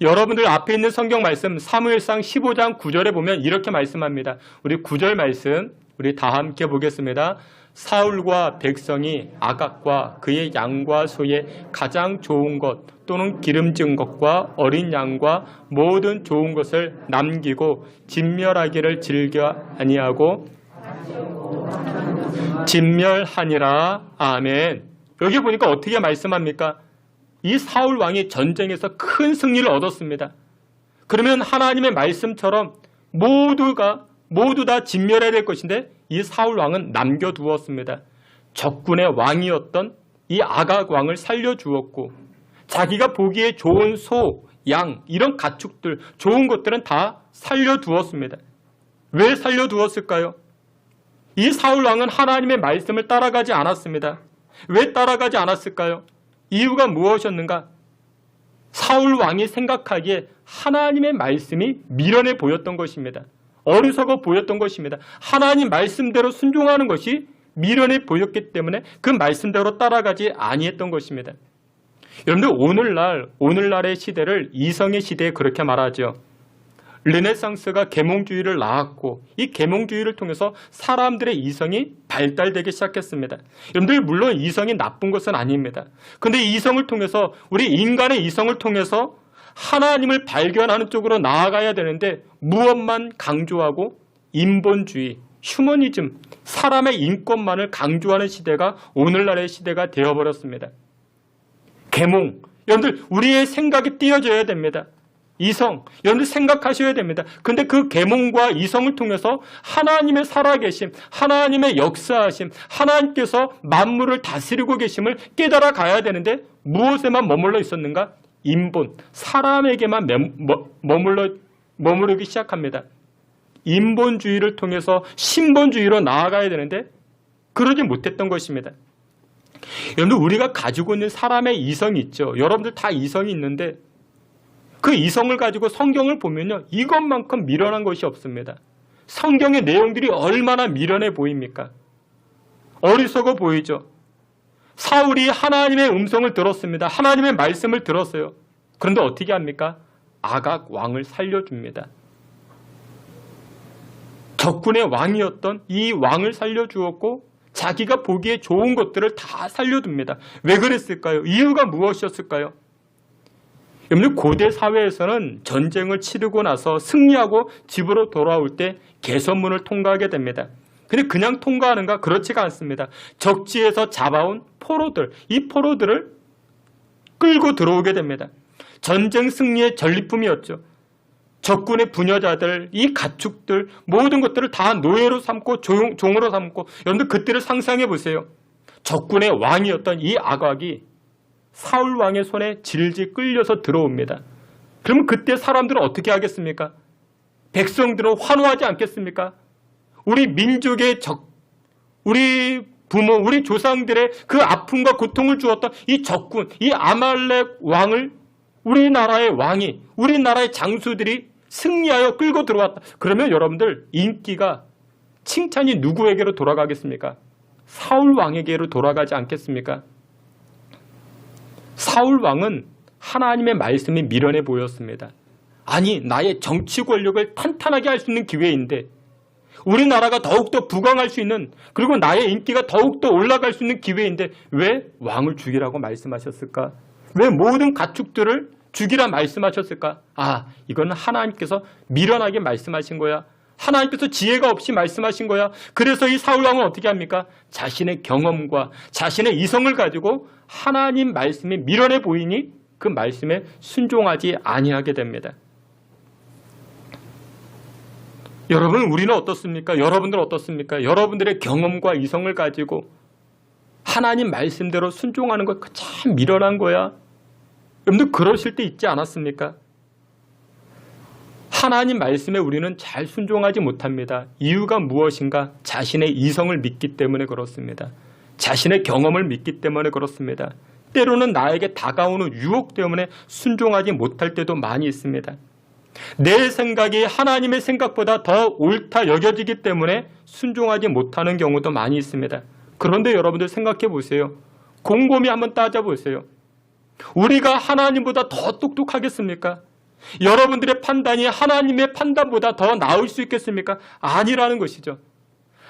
여러분들 앞에 있는 성경 말씀 사무엘상 15장 9절에 보면 이렇게 말씀합니다. 우리 9절 말씀 우리 다 함께 보겠습니다. 사울과 백성이 아각과 그의 양과 소의 가장 좋은 것 또는 기름진 것과 어린 양과 모든 좋은 것을 남기고 진멸하기를 즐겨 아니하고 진멸하니라. 아멘. 여기 보니까 어떻게 말씀합니까? 이 사울 왕이 전쟁에서 큰 승리를 얻었습니다. 그러면 하나님의 말씀처럼 모두 다 진멸해야 될 것인데 이 사울 왕은 남겨두었습니다. 적군의 왕이었던 이 아각 왕을 살려주었고 자기가 보기에 좋은 소, 양 이런 가축들 좋은 것들은 다 살려두었습니다. 왜 살려두었을까요? 이 사울 왕은 하나님의 말씀을 따라가지 않았습니다. 왜 따라가지 않았을까요? 이유가 무엇이었는가? 사울 왕이 생각하기에 하나님의 말씀이 미련해 보였던 것입니다. 어리석어 보였던 것입니다. 하나님 말씀대로 순종하는 것이 미련해 보였기 때문에 그 말씀대로 따라가지 아니했던 것입니다. 여러분들 오늘날의 시대를 이성의 시대에 그렇게 말하죠. 르네상스가 계몽주의를 낳았고 이 계몽주의를 통해서 사람들의 이성이 발달되기 시작했습니다. 여러분들 물론 이성이 나쁜 것은 아닙니다. 그런데 이성을 통해서 우리 인간의 이성을 통해서 하나님을 발견하는 쪽으로 나아가야 되는데 무엇만 강조하고 인본주의, 휴머니즘, 사람의 인권만을 강조하는 시대가 오늘날의 시대가 되어버렸습니다. 계몽, 여러분들 우리의 생각이 띄어져야 됩니다. 이성, 여러분들 생각하셔야 됩니다. 근데 그 계몽과 이성을 통해서 하나님의 살아계심, 하나님의 역사하심, 하나님께서 만물을 다스리고 계심을 깨달아 가야 되는데 무엇에만 머물러 있었는가? 인본, 사람에게만 머무르기 시작합니다. 인본주의를 통해서 신본주의로 나아가야 되는데 그러지 못했던 것입니다. 여러분들 우리가 가지고 있는 사람의 이성이 있죠. 여러분들 다 이성이 있는데 그 이성을 가지고 성경을 보면요. 이것만큼 미련한 것이 없습니다. 성경의 내용들이 얼마나 미련해 보입니까? 어리석어 보이죠. 사울이 하나님의 음성을 들었습니다. 하나님의 말씀을 들었어요. 그런데 어떻게 합니까? 아각 왕을 살려줍니다. 적군의 왕이었던 이 왕을 살려주었고 자기가 보기에 좋은 것들을 다 살려둡니다. 왜 그랬을까요? 이유가 무엇이었을까요? 여러분 고대 사회에서는 전쟁을 치르고 나서 승리하고 집으로 돌아올 때 개선문을 통과하게 됩니다. 근데 그냥 통과하는가? 그렇지가 않습니다. 적지에서 잡아온 포로들, 이 포로들을 끌고 들어오게 됩니다. 전쟁 승리의 전리품이었죠. 적군의 부녀자들, 이 가축들, 모든 것들을 다 노예로 삼고 종으로 삼고 여러분들 그때를 상상해 보세요. 적군의 왕이었던 이 아각이 사울 왕의 손에 질질 끌려서 들어옵니다. 그러면 그때 사람들은 어떻게 하겠습니까? 백성들은 환호하지 않겠습니까? 우리 민족의 우리 부모, 우리 조상들의 그 아픔과 고통을 주었던 이 적군, 이 아말렉 왕을 우리나라의 왕이, 우리나라의 장수들이 승리하여 끌고 들어왔다. 그러면 여러분들 인기가, 칭찬이 누구에게로 돌아가겠습니까? 사울 왕에게로 돌아가지 않겠습니까? 사울 왕은 하나님의 말씀이 미련해 보였습니다. 아니, 나의 정치 권력을 탄탄하게 할 수 있는 기회인데 우리나라가 더욱더 부강할 수 있는, 그리고 나의 인기가 더욱더 올라갈 수 있는 기회인데 왜 왕을 죽이라고 말씀하셨을까? 왜 모든 가축들을 죽이라 말씀하셨을까? 아, 이건 하나님께서 미련하게 말씀하신 거야. 하나님께서 지혜가 없이 말씀하신 거야. 그래서 이 사울왕은 어떻게 합니까? 자신의 경험과 자신의 이성을 가지고 하나님 말씀이 미련해 보이니 그 말씀에 순종하지 아니하게 됩니다. 여러분, 우리는 어떻습니까? 여러분들 어떻습니까? 여러분들의 경험과 이성을 가지고 하나님 말씀대로 순종하는 거 참 미련한 거야. 여러분들 그러실 때 있지 않았습니까? 하나님 말씀에 우리는 잘 순종하지 못합니다. 이유가 무엇인가? 자신의 이성을 믿기 때문에 그렇습니다. 자신의 경험을 믿기 때문에 그렇습니다. 때로는 나에게 다가오는 유혹 때문에 순종하지 못할 때도 많이 있습니다. 내 생각이 하나님의 생각보다 더 옳다 여겨지기 때문에 순종하지 못하는 경우도 많이 있습니다. 그런데 여러분들 생각해 보세요. 곰곰이 한번 따져보세요. 우리가 하나님보다 더 똑똑하겠습니까? 여러분들의 판단이 하나님의 판단보다 더 나을 수 있겠습니까? 아니라는 것이죠.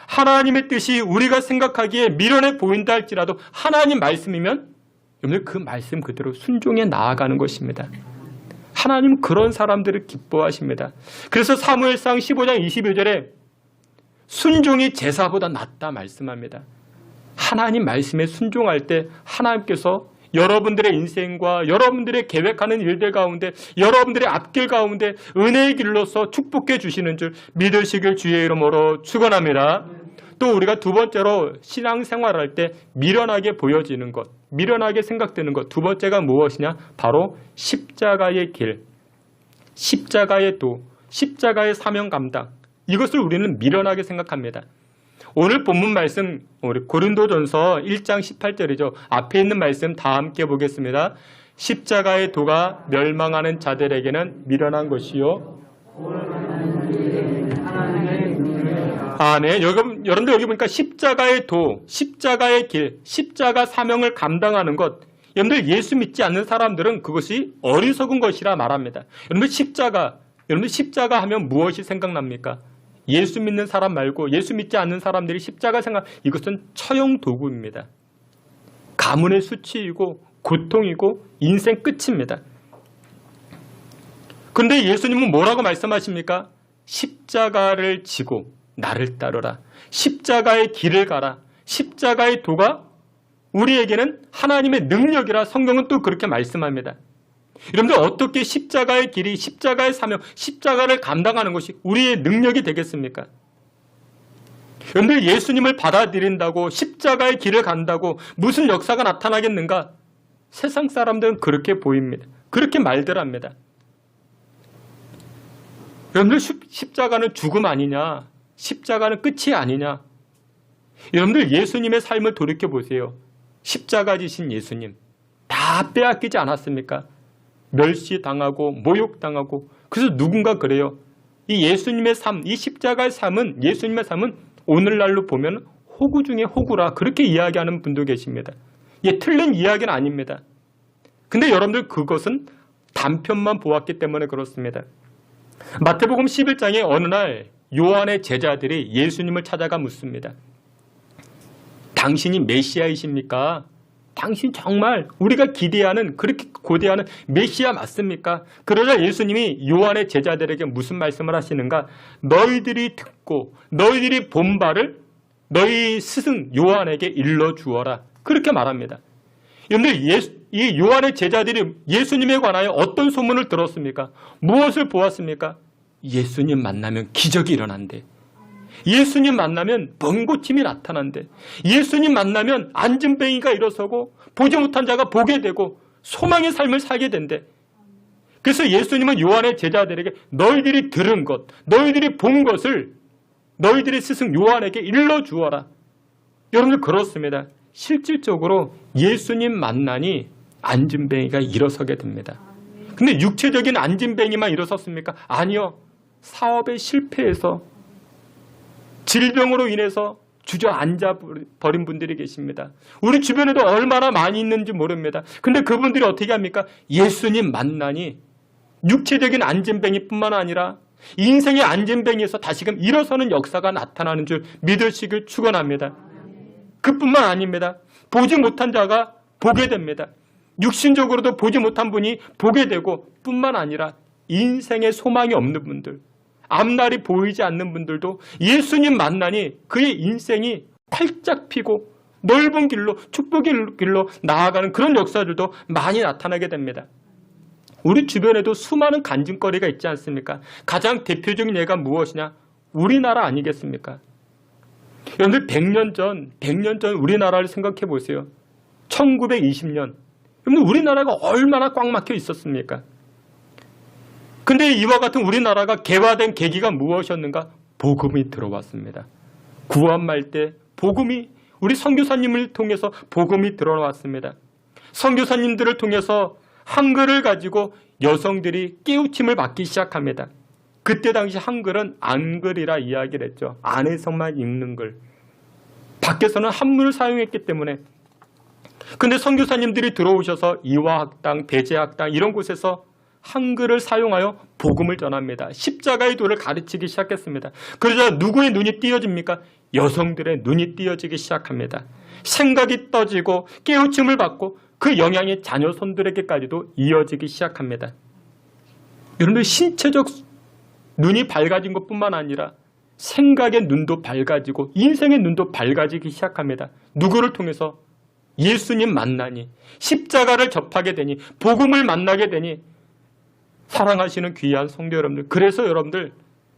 하나님의 뜻이 우리가 생각하기에 미련해 보인다 할지라도 하나님 말씀이면 여러분들 그 말씀 그대로 순종해 나아가는 것입니다. 하나님 그런 사람들을 기뻐하십니다. 그래서 사무엘상 15장 21절에 순종이 제사보다 낫다 말씀합니다. 하나님 말씀에 순종할 때 하나님께서 여러분들의 인생과 여러분들의 계획하는 일들 가운데 여러분들의 앞길 가운데 은혜의 길로서 축복해 주시는 줄 믿으시길 주의 이름으로 축원합니다. 또 우리가 두 번째로 신앙생활할 때 미련하게 보여지는 것, 미련하게 생각되는 것, 두 번째가 무엇이냐? 바로 십자가의 길, 십자가의 도, 십자가의 사명 감당. 이것을 우리는 미련하게 생각합니다. 오늘 본문 말씀 우리 고린도전서 1장 18절이죠. 앞에 있는 말씀 다 함께 보겠습니다. 십자가의 도가 멸망하는 자들에게는 미련한 것이요. 네. 여러분들 여기 보니까 십자가의 도, 십자가의 길, 십자가 사명을 감당하는 것. 여러분들 예수 믿지 않는 사람들은 그것이 어리석은 것이라 말합니다. 여러분들 십자가 하면 무엇이 생각납니까? 예수 믿는 사람 말고 예수 믿지 않는 사람들이 십자가 이것은 처형 도구입니다. 가문의 수치이고 고통이고 인생 끝입니다. 그런데 예수님은 뭐라고 말씀하십니까? 십자가를 지고 나를 따르라. 십자가의 길을 가라. 십자가의 도가 우리에게는 하나님의 능력이라 성경은 또 그렇게 말씀합니다. 여러분들 어떻게 십자가의 길이 십자가의 사명, 십자가를 감당하는 것이 우리의 능력이 되겠습니까? 여러분들 예수님을 받아들인다고 십자가의 길을 간다고 무슨 역사가 나타나겠는가? 세상 사람들은 그렇게 보입니다. 그렇게 말들 합니다. 여러분들 십자가는 죽음 아니냐? 십자가는 끝이 아니냐? 여러분들 예수님의 삶을 돌이켜보세요. 십자가 지신 예수님 다 빼앗기지 않았습니까? 멸시당하고 모욕당하고 그래서 누군가 그래요. 이 예수님의 삶, 이 십자가의 삶은 예수님의 삶은 오늘날로 보면 호구 중에 호구라 그렇게 이야기하는 분도 계십니다. 틀린 이야기는 아닙니다. 근데 여러분들 그것은 단편만 보았기 때문에 그렇습니다. 마태복음 11장에 어느 날 요한의 제자들이 예수님을 찾아가 묻습니다. 당신이 메시아이십니까? 당신 정말 우리가 기대하는 그렇게 고대하는 메시아 맞습니까? 그러자 예수님이 요한의 제자들에게 무슨 말씀을 하시는가? 너희들이 듣고 너희들이 본 바를 너희 스승 요한에게 일러주어라. 그렇게 말합니다. 여러분들 이 요한의 제자들이 예수님에 관하여 어떤 소문을 들었습니까? 무엇을 보았습니까? 예수님 만나면 기적이 일어난대. 예수님 만나면 번고침이 나타난대. 예수님 만나면 안진뱅이가 일어서고 보지 못한 자가 보게 되고 소망의 삶을 살게 된대. 그래서 예수님은 요한의 제자들에게 너희들이 들은 것, 너희들이 본 것을 너희들의 스승 요한에게 일러주어라. 여러분들 그렇습니다. 실질적으로 예수님 만나니 안진뱅이가 일어서게 됩니다. 근데 육체적인 안진뱅이만 일어섰습니까? 아니요. 사업에 실패해서 질병으로 인해서 주저앉아 버린 분들이 계십니다. 우리 주변에도 얼마나 많이 있는지 모릅니다. 근데 그분들이 어떻게 합니까? 예수님 만나니 육체적인 안진뱅이뿐만 아니라 인생의 안진뱅이에서 다시금 일어서는 역사가 나타나는 줄 믿으시길 축원합니다. 그뿐만 아닙니다. 보지 못한 자가 보게 됩니다. 육신적으로도 보지 못한 분이 보게 되고 뿐만 아니라 인생의 소망이 없는 분들, 앞날이 보이지 않는 분들도 예수님 만나니 그의 인생이 활짝 피고 넓은 길로 축복의 길로 나아가는 그런 역사들도 많이 나타나게 됩니다. 우리 주변에도 수많은 간증거리가 있지 않습니까? 가장 대표적인 예가 무엇이냐? 우리나라 아니겠습니까? 여러분들 100년 전 우리나라를 생각해 보세요. 1920년. 여러분 우리나라가 얼마나 꽉 막혀 있었습니까? 근데 이와 같은 우리나라가 개화된 계기가 무엇이었는가? 복음이 들어왔습니다. 구원말 때 복음이 우리 선교사님을 통해서 복음이 들어왔습니다. 선교사님들을 통해서 한글을 가지고 여성들이 깨우침을 받기 시작합니다. 그때 당시 한글은 안글이라 이야기를 했죠. 안에서만 읽는 글. 밖에서는 한문을 사용했기 때문에. 근데 선교사님들이 들어오셔서 이화학당, 배제학당 이런 곳에서 한글을 사용하여 복음을 전합니다. 십자가의 도를 가르치기 시작했습니다. 그러자 누구의 눈이 띄어집니까? 여성들의 눈이 띄어지기 시작합니다. 생각이 떠지고 깨우침을 받고 그 영향이 자녀 손들에게까지도 이어지기 시작합니다. 여러분들 신체적 눈이 밝아진 것뿐만 아니라 생각의 눈도 밝아지고 인생의 눈도 밝아지기 시작합니다. 누구를 통해서? 예수님 만나니, 십자가를 접하게 되니, 복음을 만나게 되니, 사랑하시는 귀한 성도 여러분들, 그래서 여러분들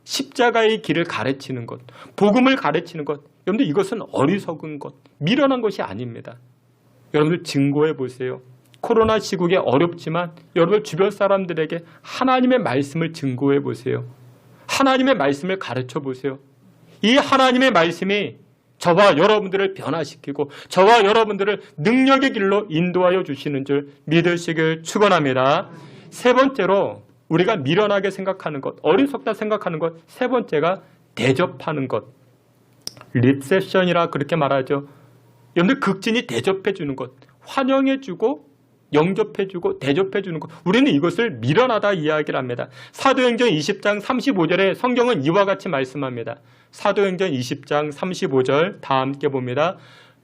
십자가의 길을 가르치는 것, 복음을 가르치는 것, 여러분들 이것은 어리석은 것, 미련한 것이 아닙니다. 여러분들 증거해 보세요. 코로나 시국에 어렵지만 여러분 주변 사람들에게 하나님의 말씀을 증거해 보세요. 하나님의 말씀을 가르쳐 보세요. 이 하나님의 말씀이 저와 여러분들을 변화시키고 저와 여러분들을 능력의 길로 인도하여 주시는 줄 믿으시길 축원합니다. 세 번째로 우리가 미련하게 생각하는 것, 어리석다 생각하는 것, 세 번째가 대접하는 것. 리셉션이라 그렇게 말하죠. 여러분들 극진히 대접해 주는 것, 환영해 주고 영접해 주고 대접해 주는 것, 우리는 이것을 미련하다 이야기를 합니다. 사도행전 20장 35절에 성경은 이와 같이 말씀합니다. 사도행전 20장 35절 다 함께 봅니다.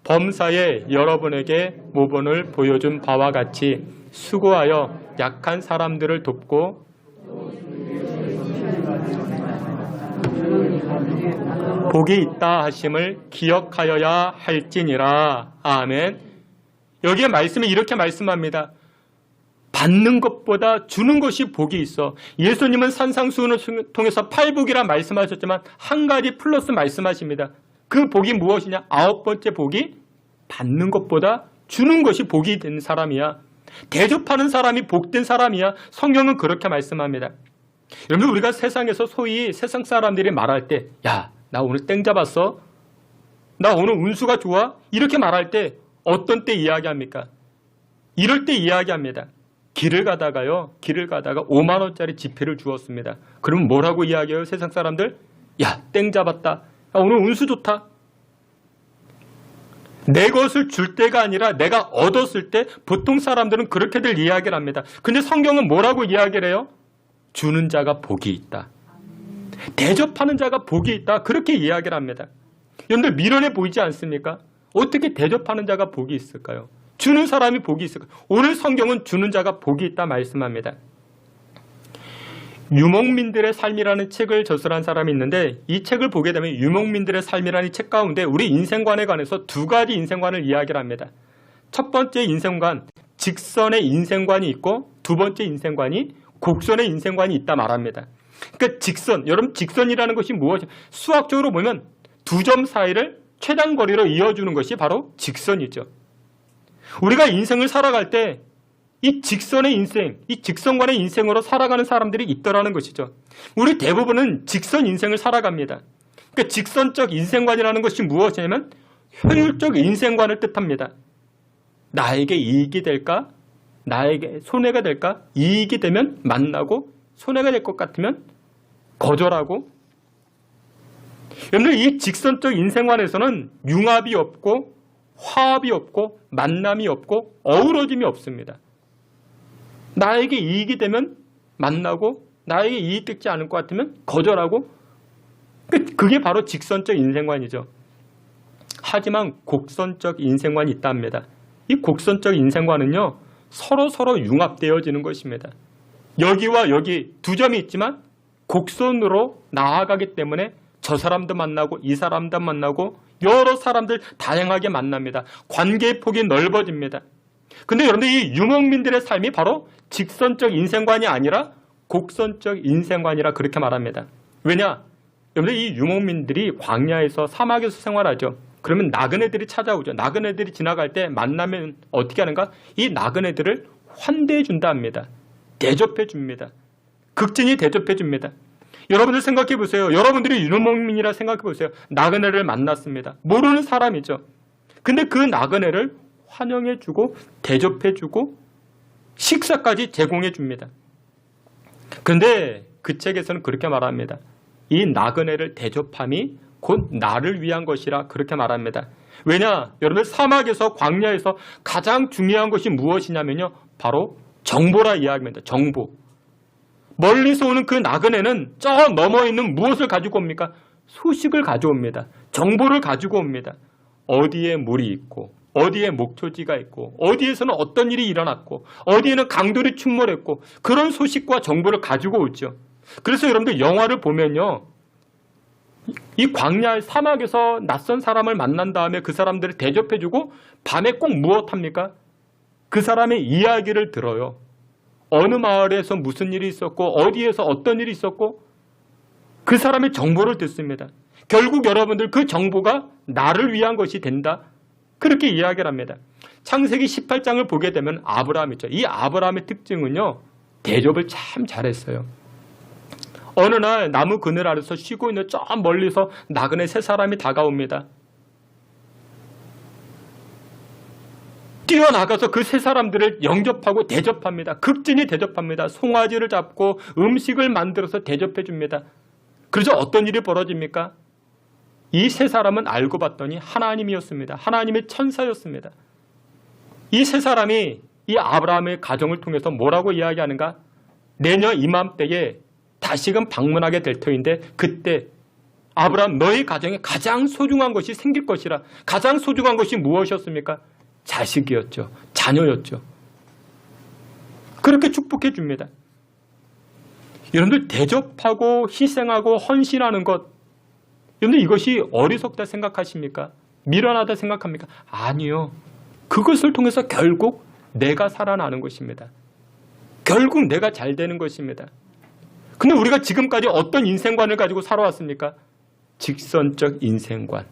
범사에 여러분에게 모본을 보여준 바와 같이 수고하여 약한 사람들을 돕고 복이 있다 하심을 기억하여야 할지니라. 아멘. 여기에 말씀이 이렇게 말씀합니다. 받는 것보다 주는 것이 복이 있어. 예수님은 산상수훈을 통해서 팔복이라 말씀하셨지만 한 가지 플러스 말씀하십니다. 그 복이 무엇이냐? 9번째 복이 받는 것보다 주는 것이 복이 된 사람이야. 대접하는 사람이 복된 사람이야. 성경은 그렇게 말씀합니다. 여러분, 우리가 세상에서 소위 세상 사람들이 말할 때, 야, 나 오늘 땡 잡았어? 나 오늘 운수가 좋아? 이렇게 말할 때 어떤 때 이야기합니까? 이럴 때 이야기합니다. 길을 가다가 5만 원짜리 지폐를 주었습니다. 그럼 뭐라고 이야기해요? 세상 사람들? 야, 땡 잡았다. 야, 오늘 운수 좋다. 내 것을 줄 때가 아니라 내가 얻었을 때 보통 사람들은 그렇게들 이야기를 합니다. 근데 성경은 뭐라고 이야기를 해요? 주는 자가 복이 있다. 대접하는 자가 복이 있다. 그렇게 이야기를 합니다. 여러분들 미련해 보이지 않습니까? 어떻게 대접하는 자가 복이 있을까요? 주는 사람이 복이 있을까요? 오늘 성경은 주는 자가 복이 있다 말씀합니다. 유목민들의 삶이라는 책을 저술한 사람이 있는데 이 책을 보게 되면 유목민들의 삶이라는 책 가운데 우리 인생관에 관해서 두 가지 인생관을 이야기를 합니다. 첫 번째 인생관, 직선의 인생관이 있고 두 번째 인생관이 곡선의 인생관이 있다 말합니다. 그러니까 직선, 여러분 직선이라는 것이 무엇이냐? 수학적으로 보면 두 점 사이를 최단 거리로 이어주는 것이 바로 직선이죠. 우리가 인생을 살아갈 때 이 직선의 인생, 이 직선관의 인생으로 살아가는 사람들이 있더라는 것이죠. 우리 대부분은 직선 인생을 살아갑니다. 그러니까 직선적 인생관이라는 것이 무엇이냐면 효율적 인생관을 뜻합니다. 나에게 이익이 될까? 나에게 손해가 될까? 이익이 되면 만나고 손해가 될 것 같으면 거절하고. 여러분들 이 직선적 인생관에서는 융합이 없고 화합이 없고 만남이 없고 어우러짐이 없습니다. 나에게 이익이 되면 만나고 나에게 이익되지 않을 것 같으면 거절하고. 그게 바로 직선적 인생관이죠. 하지만 곡선적 인생관이 있답니다. 이 곡선적 인생관은요, 서로 융합되어지는 것입니다. 여기와 여기 두 점이 있지만 곡선으로 나아가기 때문에 저 사람도 만나고 이 사람도 만나고 여러 사람들 다양하게 만납니다. 관계의 폭이 넓어집니다. 근데 여러분들 이 유목민들의 삶이 바로 직선적 인생관이 아니라 곡선적 인생관이라 그렇게 말합니다. 왜냐? 여러분들 이 유목민들이 광야에서 사막에서 생활하죠. 그러면 나그네들이 찾아오죠. 나그네들이 지나갈 때 만나면 어떻게 하는가? 이 나그네들을 환대해 준다 합니다. 대접해 줍니다. 극진히 대접해 줍니다. 여러분들 생각해 보세요. 여러분들이 유목민이라 생각해 보세요. 나그네를 만났습니다. 모르는 사람이죠. 근데 그 나그네를 환영해주고 대접해주고 식사까지 제공해줍니다. 그런데 그 책에서는 그렇게 말합니다. 이 나그네를 대접함이 곧 나를 위한 것이라 그렇게 말합니다. 왜냐? 여러분들 사막에서 광야에서 가장 중요한 것이 무엇이냐면요. 바로 정보라 이야기입니다. 정보. 멀리서 오는 그 나그네는 저 넘어 있는 무엇을 가지고 옵니까? 소식을 가져옵니다. 정보를 가지고 옵니다. 어디에 물이 있고 어디에 목초지가 있고 어디에서는 어떤 일이 일어났고 어디에는 강돌이 충몰했고 그런 소식과 정보를 가지고 오죠. 그래서 여러분들 영화를 보면요. 이 광야 사막에서 낯선 사람을 만난 다음에 그 사람들을 대접해주고 밤에 꼭 무엇합니까? 그 사람의 이야기를 들어요. 어느 마을에서 무슨 일이 있었고 어디에서 어떤 일이 있었고 그 사람의 정보를 듣습니다. 결국 여러분들 그 정보가 나를 위한 것이 된다. 그렇게 이야기를 합니다. 창세기 18장을 보게 되면 아브라함이죠. 이 아브라함의 특징은요. 대접을 참 잘했어요. 어느 날 나무 그늘 아래서 쉬고 있는 저 멀리서 나그네 세 사람이 다가옵니다. 뛰어나가서 그 세 사람들을 영접하고 대접합니다. 극진히 대접합니다. 송아지를 잡고 음식을 만들어서 대접해 줍니다. 그래서 어떤 일이 벌어집니까? 이 세 사람은 알고 봤더니 하나님이었습니다. 하나님의 천사였습니다. 이 세 사람이 이 아브라함의 가정을 통해서 뭐라고 이야기하는가? 내년 이맘때에 다시금 방문하게 될 터인데 그때 아브라함 너희 가정에 가장 소중한 것이 생길 것이라. 가장 소중한 것이 무엇이었습니까? 자식이었죠. 자녀였죠. 그렇게 축복해 줍니다. 여러분들 대접하고 희생하고 헌신하는 것 여러분들 이것이 어리석다 생각하십니까? 미련하다 생각합니까? 아니요. 그것을 통해서 결국 내가 살아나는 것입니다. 결국 내가 잘 되는 것입니다. 근데 우리가 지금까지 어떤 인생관을 가지고 살아왔습니까? 직선적 인생관.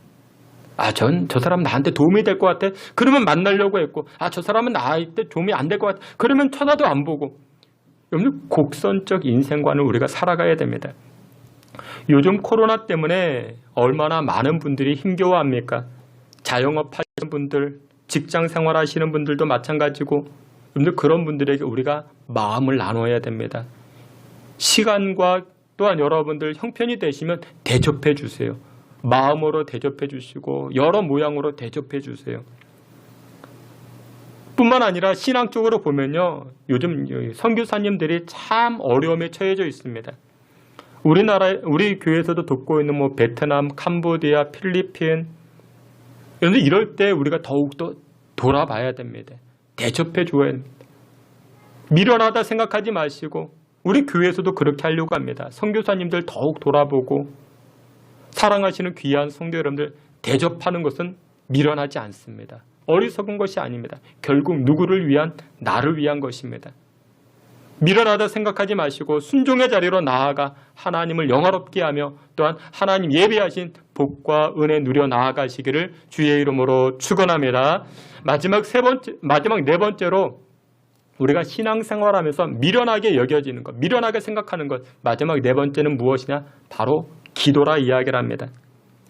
저 사람 나한테 도움이 될 것 같아. 그러면 만나려고 했고, 저 사람은 나한테 도움이 안 될 것 같아. 그러면 쳐다도 안 보고. 여러분, 곡선적 인생관을 우리가 살아가야 됩니다. 요즘 코로나 때문에 얼마나 많은 분들이 힘겨워합니까? 자영업 하시는 분들, 직장 생활 하시는 분들도 마찬가지고, 여러분들 그런 분들에게 우리가 마음을 나눠야 됩니다. 시간과 또한 여러분들 형편이 되시면 대접해 주세요. 마음으로 대접해 주시고 여러 모양으로 대접해 주세요. 뿐만 아니라 신앙적으로 보면요. 요즘 선교사님들이 참 어려움에 처해져 있습니다. 우리 교회에서도 돕고 있는 베트남, 캄보디아, 필리핀 이럴 때 우리가 더욱더 돌아봐야 됩니다. 대접해 줘야 됩니다. 미련하다 생각하지 마시고 우리 교회에서도 그렇게 하려고 합니다. 선교사님들 더욱 돌아보고 사랑하시는 귀한 성도 여러분들 대접하는 것은 미련하지 않습니다. 어리석은 것이 아닙니다. 결국 누구를 위한? 나를 위한 것입니다. 미련하다 생각하지 마시고 순종의 자리로 나아가 하나님을 영화롭게 하며 또한 하나님 예비하신 복과 은혜 누려 나아가시기를 주의 이름으로 축원합니다. 마지막 네 번째로 우리가 신앙생활하면서 미련하게 여겨지는 것, 미련하게 생각하는 것, 마지막 네 번째는 무엇이냐? 바로 기도라 이야기를 합니다.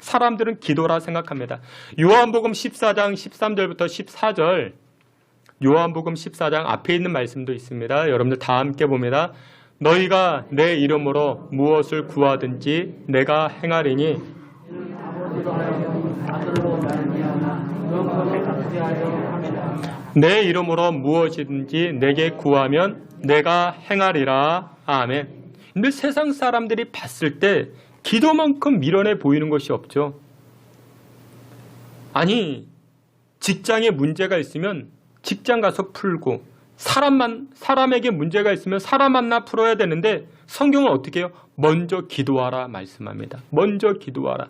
사람들은 기도라 생각합니다. 요한복음 14장 13절부터 14절, 요한복음 14장 앞에 있는 말씀도 있습니다. 여러분들 다 함께 봅니다. 너희가 내 이름으로 무엇을 구하든지 내가 행하리니 내 이름으로 무엇이든지 내게 구하면 내가 행하리라. 아멘. 근데 세상 사람들이 봤을 때 기도만큼 미련해 보이는 것이 없죠. 아니, 직장에 문제가 있으면 직장 가서 풀고 사람에게 문제가 있으면 사람 만나 풀어야 되는데 성경은 어떻게 해요? 먼저 기도하라 말씀합니다. 먼저 기도하라.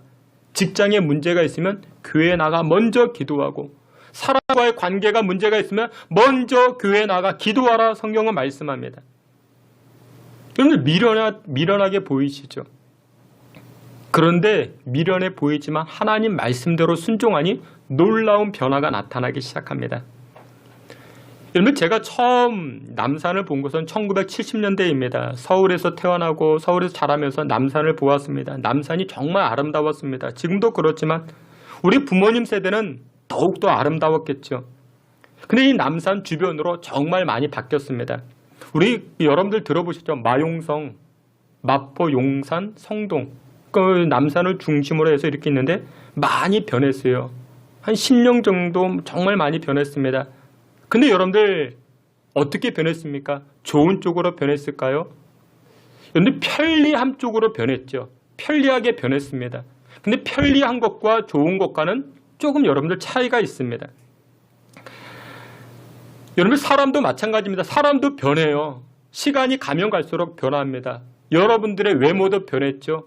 직장에 문제가 있으면 교회에 나가 먼저 기도하고 사람과의 관계가 문제가 있으면 먼저 교회에 나가 기도하라 성경은 말씀합니다. 여러분들 미련하게 보이시죠? 그런데 미련해 보이지만 하나님 말씀대로 순종하니 놀라운 변화가 나타나기 시작합니다. 여러분 제가 처음 남산을 본 것은 1970년대입니다. 서울에서 태어나고 서울에서 자라면서 남산을 보았습니다. 남산이 정말 아름다웠습니다. 지금도 그렇지만 우리 부모님 세대는 더욱더 아름다웠겠죠. 근데 이 남산 주변으로 정말 많이 바뀌었습니다. 우리 여러분들 들어보셨죠? 마용성, 마포, 용산, 성동. 그 남산을 중심으로 해서 이렇게 있는데 많이 변했어요. 한 10년 정도 정말 많이 변했습니다. 근데 여러분들 어떻게 변했습니까? 좋은 쪽으로 변했을까요? 여러분들 편리함 쪽으로 변했죠. 편리하게 변했습니다. 근데 편리한 것과 좋은 것과는 조금 여러분들 차이가 있습니다. 여러분들 사람도 마찬가지입니다. 사람도 변해요. 시간이 가면 갈수록 변합니다. 여러분들의 외모도 변했죠.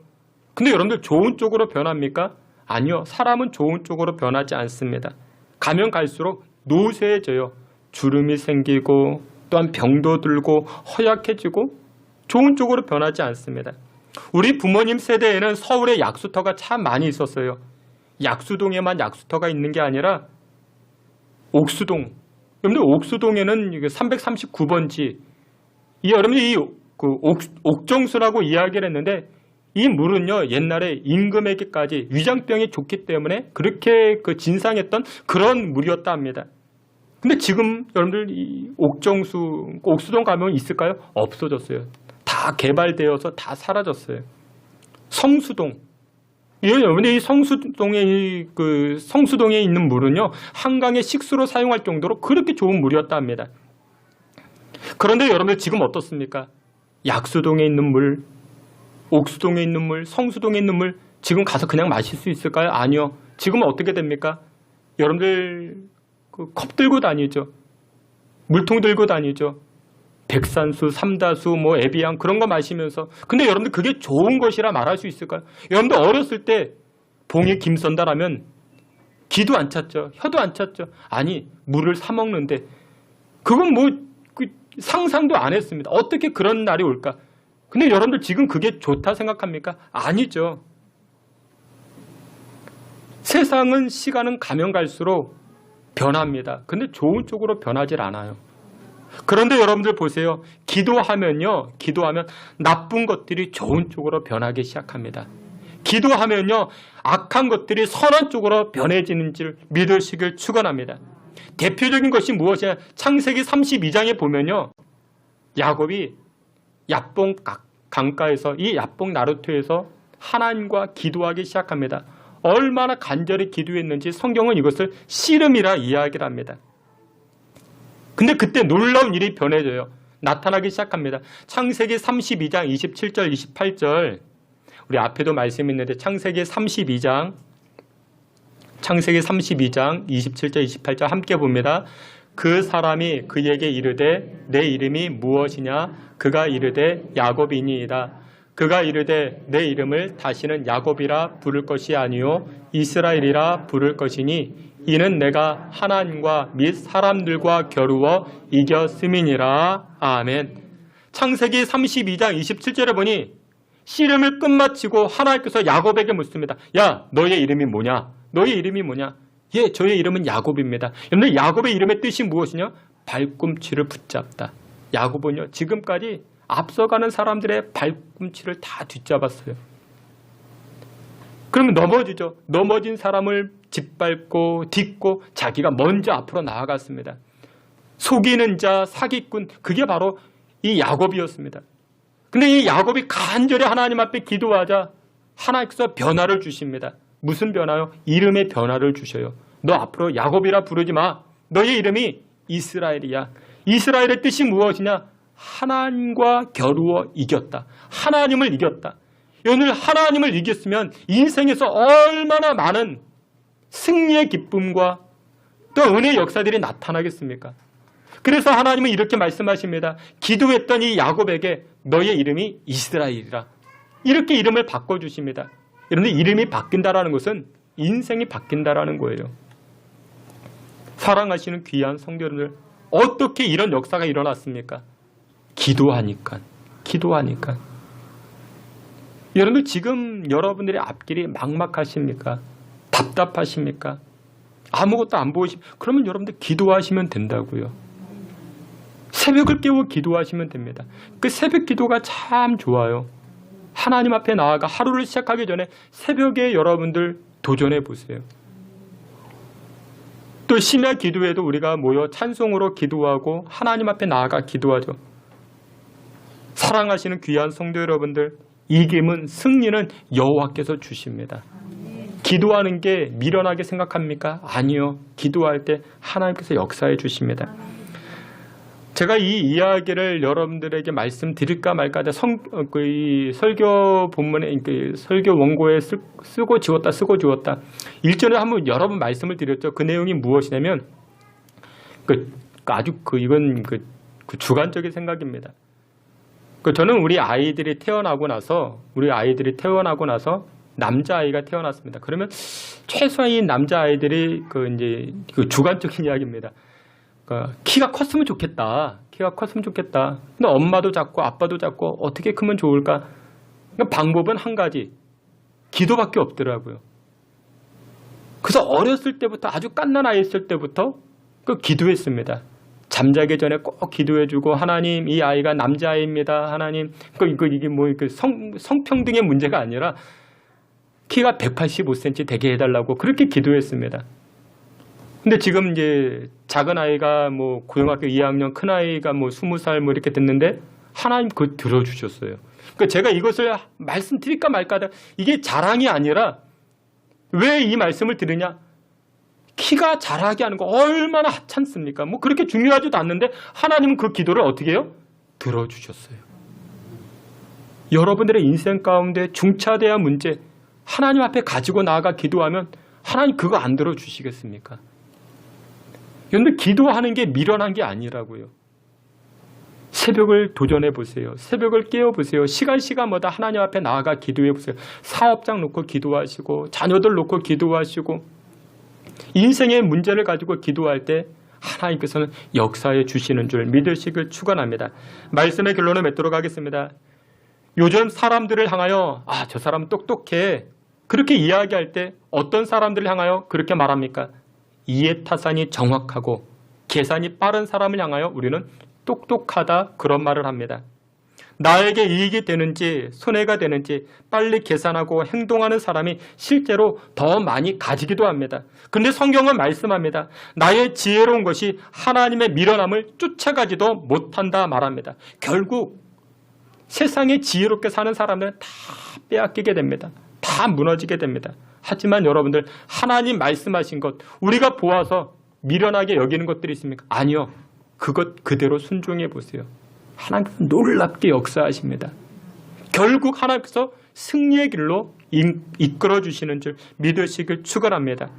근데 여러분들 좋은 쪽으로 변합니까? 아니요. 사람은 좋은 쪽으로 변하지 않습니다. 가면 갈수록 노쇠해져요. 주름이 생기고 또한 병도 들고 허약해지고 좋은 쪽으로 변하지 않습니다. 우리 부모님 세대에는 서울에 약수터가 참 많이 있었어요. 약수동에만 약수터가 있는 게 아니라 옥수동. 여러분들 옥수동에는 339번지 여러분들이 옥정수라고 이야기를 했는데 이 물은요 옛날에 임금에게까지 위장병이 좋기 때문에 그렇게 진상했던 그런 물이었다 합니다. 근데 지금 여러분들 이 옥수동 가면 있을까요? 없어졌어요. 다 개발되어서 다 사라졌어요. 성수동. 여러분들 이 성수동에 있는 물은요 한강의 식수로 사용할 정도로 그렇게 좋은 물이었다 합니다. 그런데 여러분들 지금 어떻습니까? 약수동에 있는 물, 옥수동에 있는 물, 성수동에 있는 물 지금 가서 그냥 마실 수 있을까요? 아니요. 지금은 어떻게 됩니까? 여러분들 컵 들고 다니죠. 물통 들고 다니죠. 백산수, 삼다수, 에비앙 그런 거 마시면서 근데 여러분들 그게 좋은 것이라 말할 수 있을까요? 여러분들 어렸을 때 봉에 김 썬다라면 기도 안 찼죠. 혀도 안 찼죠. 아니 물을 사 먹는데 그건 상상도 안 했습니다. 어떻게 그런 날이 올까? 근데 여러분들 지금 그게 좋다 생각합니까? 아니죠. 세상은 시간은 가면 갈수록 변합니다. 근데 좋은 쪽으로 변하질 않아요. 그런데 여러분들 보세요. 기도하면 나쁜 것들이 좋은 쪽으로 변하기 시작합니다. 기도하면요 악한 것들이 선한 쪽으로 변해지는 줄 믿으시길 축원합니다. 대표적인 것이 무엇이냐? 창세기 32장에 보면요 야곱이 야뽕 강가에서 이 야뽕 나루터에서 하나님과 기도하기 시작합니다. 얼마나 간절히 기도했는지 성경은 이것을 씨름이라 이야기를 합니다. 근데 그때 놀라운 일이 변해져요. 나타나기 시작합니다. 창세기 32장 27절 28절 우리 앞에도 말씀이 있는데 창세기 32장 27절 28절 함께 봅니다. 그 사람이 그에게 이르되 내 이름이 무엇이냐? 그가 이르되 야곱이니이다. 그가 이르되 내 이름을 다시는 야곱이라 부를 것이 아니요 이스라엘이라 부를 것이니 이는 내가 하나님과 및 사람들과 겨루어 이겼음이니라. 아멘. 창세기 32장 27절에 보니 씨름을 끝마치고 하나님께서 야곱에게 묻습니다. 야 너의 이름이 뭐냐? 너의 이름이 뭐냐? 예, 저의 이름은 야곱입니다. 여러분들 야곱의 이름의 뜻이 무엇이냐? 발꿈치를 붙잡다. 야곱은요 지금까지 앞서가는 사람들의 발꿈치를 다 뒤잡았어요. 그러면 넘어지죠. 넘어진 사람을 짓밟고 딛고 자기가 먼저 앞으로 나아갔습니다. 속이는 자, 사기꾼 그게 바로 이 야곱이었습니다. 근데 이 야곱이 간절히 하나님 앞에 기도하자 하나님께서 변화를 주십니다. 무슨 변화요? 이름의 변화를 주셔요. 너 앞으로 야곱이라 부르지 마. 너의 이름이 이스라엘이야. 이스라엘의 뜻이 무엇이냐? 하나님과 겨루어 이겼다. 하나님을 이겼다. 오늘 하나님을 이겼으면 인생에서 얼마나 많은 승리의 기쁨과 또 은혜의 역사들이 나타나겠습니까? 그래서 하나님은 이렇게 말씀하십니다. 기도했던 이 야곱에게 너의 이름이 이스라엘이라. 이렇게 이름을 바꿔주십니다. 그런데 이름이 바뀐다라는 것은 인생이 바뀐다라는 거예요. 사랑하시는 귀한 성도들, 어떻게 이런 역사가 일어났습니까? 기도하니까. 여러분들 지금 여러분들의 앞길이 막막하십니까? 답답하십니까? 아무것도 안 보이시면 그러면 여러분들 기도하시면 된다고요. 새벽을 깨워 기도하시면 됩니다. 그 새벽 기도가 참 좋아요. 하나님 앞에 나아가 하루를 시작하기 전에 새벽에 여러분들 도전해 보세요. 또 심야 기도에도 우리가 모여 찬송으로 기도하고 하나님 앞에 나아가 기도하죠. 사랑하시는 귀한 성도 여러분들, 이김은 승리는 여호와께서 주십니다. 기도하는 게 미련하게 생각합니까? 아니요. 기도할 때 하나님께서 역사해 주십니다. 제가 이 이야기를 여러분들에게 말씀드릴까 말까 하다 이 설교 본문에, 설교 원고에 쓰고 지웠다. 1절에 한번 여러 번 말씀을 드렸죠. 그 내용이 무엇이냐면, 이건 주관적인 생각입니다. 저는 우리 아이들이 태어나고 나서 남자아이가 태어났습니다. 그러면 최소한 이 남자아이들이 주관적인 이야기입니다. 키가 컸으면 좋겠다. 근데 엄마도 작고 아빠도 작고 어떻게 크면 좋을까? 방법은 한 가지. 기도밖에 없더라고요. 그래서 어렸을 때부터, 아주 갓난 아이였을 때부터 기도했습니다. 잠자기 전에 꼭 기도해주고, 하나님, 이 아이가 남자아이입니다. 하나님, 이게 성평등의 문제가 아니라 키가 185cm 되게 해달라고 그렇게 기도했습니다. 근데 지금 이제 작은 아이가 고등학교 2학년, 큰 아이가 20살 이렇게 됐는데 하나님 그거 들어주셨어요. 그러니까 제가 이것을 말씀드릴까 말까 하다, 이게 자랑이 아니라 왜 이 말씀을 드리냐? 키가 자라게 하는 거 얼마나 하찮습니까? 그렇게 중요하지도 않는데 하나님은 그 기도를 어떻게 해요? 들어주셨어요. 여러분들의 인생 가운데 중차대한 문제, 하나님 앞에 가지고 나아가 기도하면 하나님 그거 안 들어주시겠습니까? 여러분들 기도하는 게 미련한 게 아니라고요. 새벽을 도전해 보세요. 새벽을 깨워 보세요. 시간마다 하나님 앞에 나아가 기도해 보세요. 사업장 놓고 기도하시고, 자녀들 놓고 기도하시고, 인생의 문제를 가지고 기도할 때 하나님께서는 역사해 주시는 줄 믿으시길 축원합니다. 말씀의 결론을 맺도록 하겠습니다. 요즘 사람들을 향하여 저 사람 똑똑해, 그렇게 이야기할 때 어떤 사람들을 향하여 그렇게 말합니까? 이해타산이 정확하고 계산이 빠른 사람을 향하여 우리는 똑똑하다, 그런 말을 합니다. 나에게 이익이 되는지 손해가 되는지 빨리 계산하고 행동하는 사람이 실제로 더 많이 가지기도 합니다. 그런데 성경은 말씀합니다. 나의 지혜로운 것이 하나님의 미련함을 쫓아가지도 못한다 말합니다. 결국 세상에 지혜롭게 사는 사람들은 다 빼앗기게 됩니다. 다 무너지게 됩니다. 하지만 여러분들, 하나님 말씀하신 것 우리가 보아서 미련하게 여기는 것들이 있습니까? 아니요. 그것 그대로 순종해 보세요. 하나님께서 놀랍게 역사하십니다. 결국 하나님께서 승리의 길로 이끌어 주시는 줄 믿으시길 축원합니다.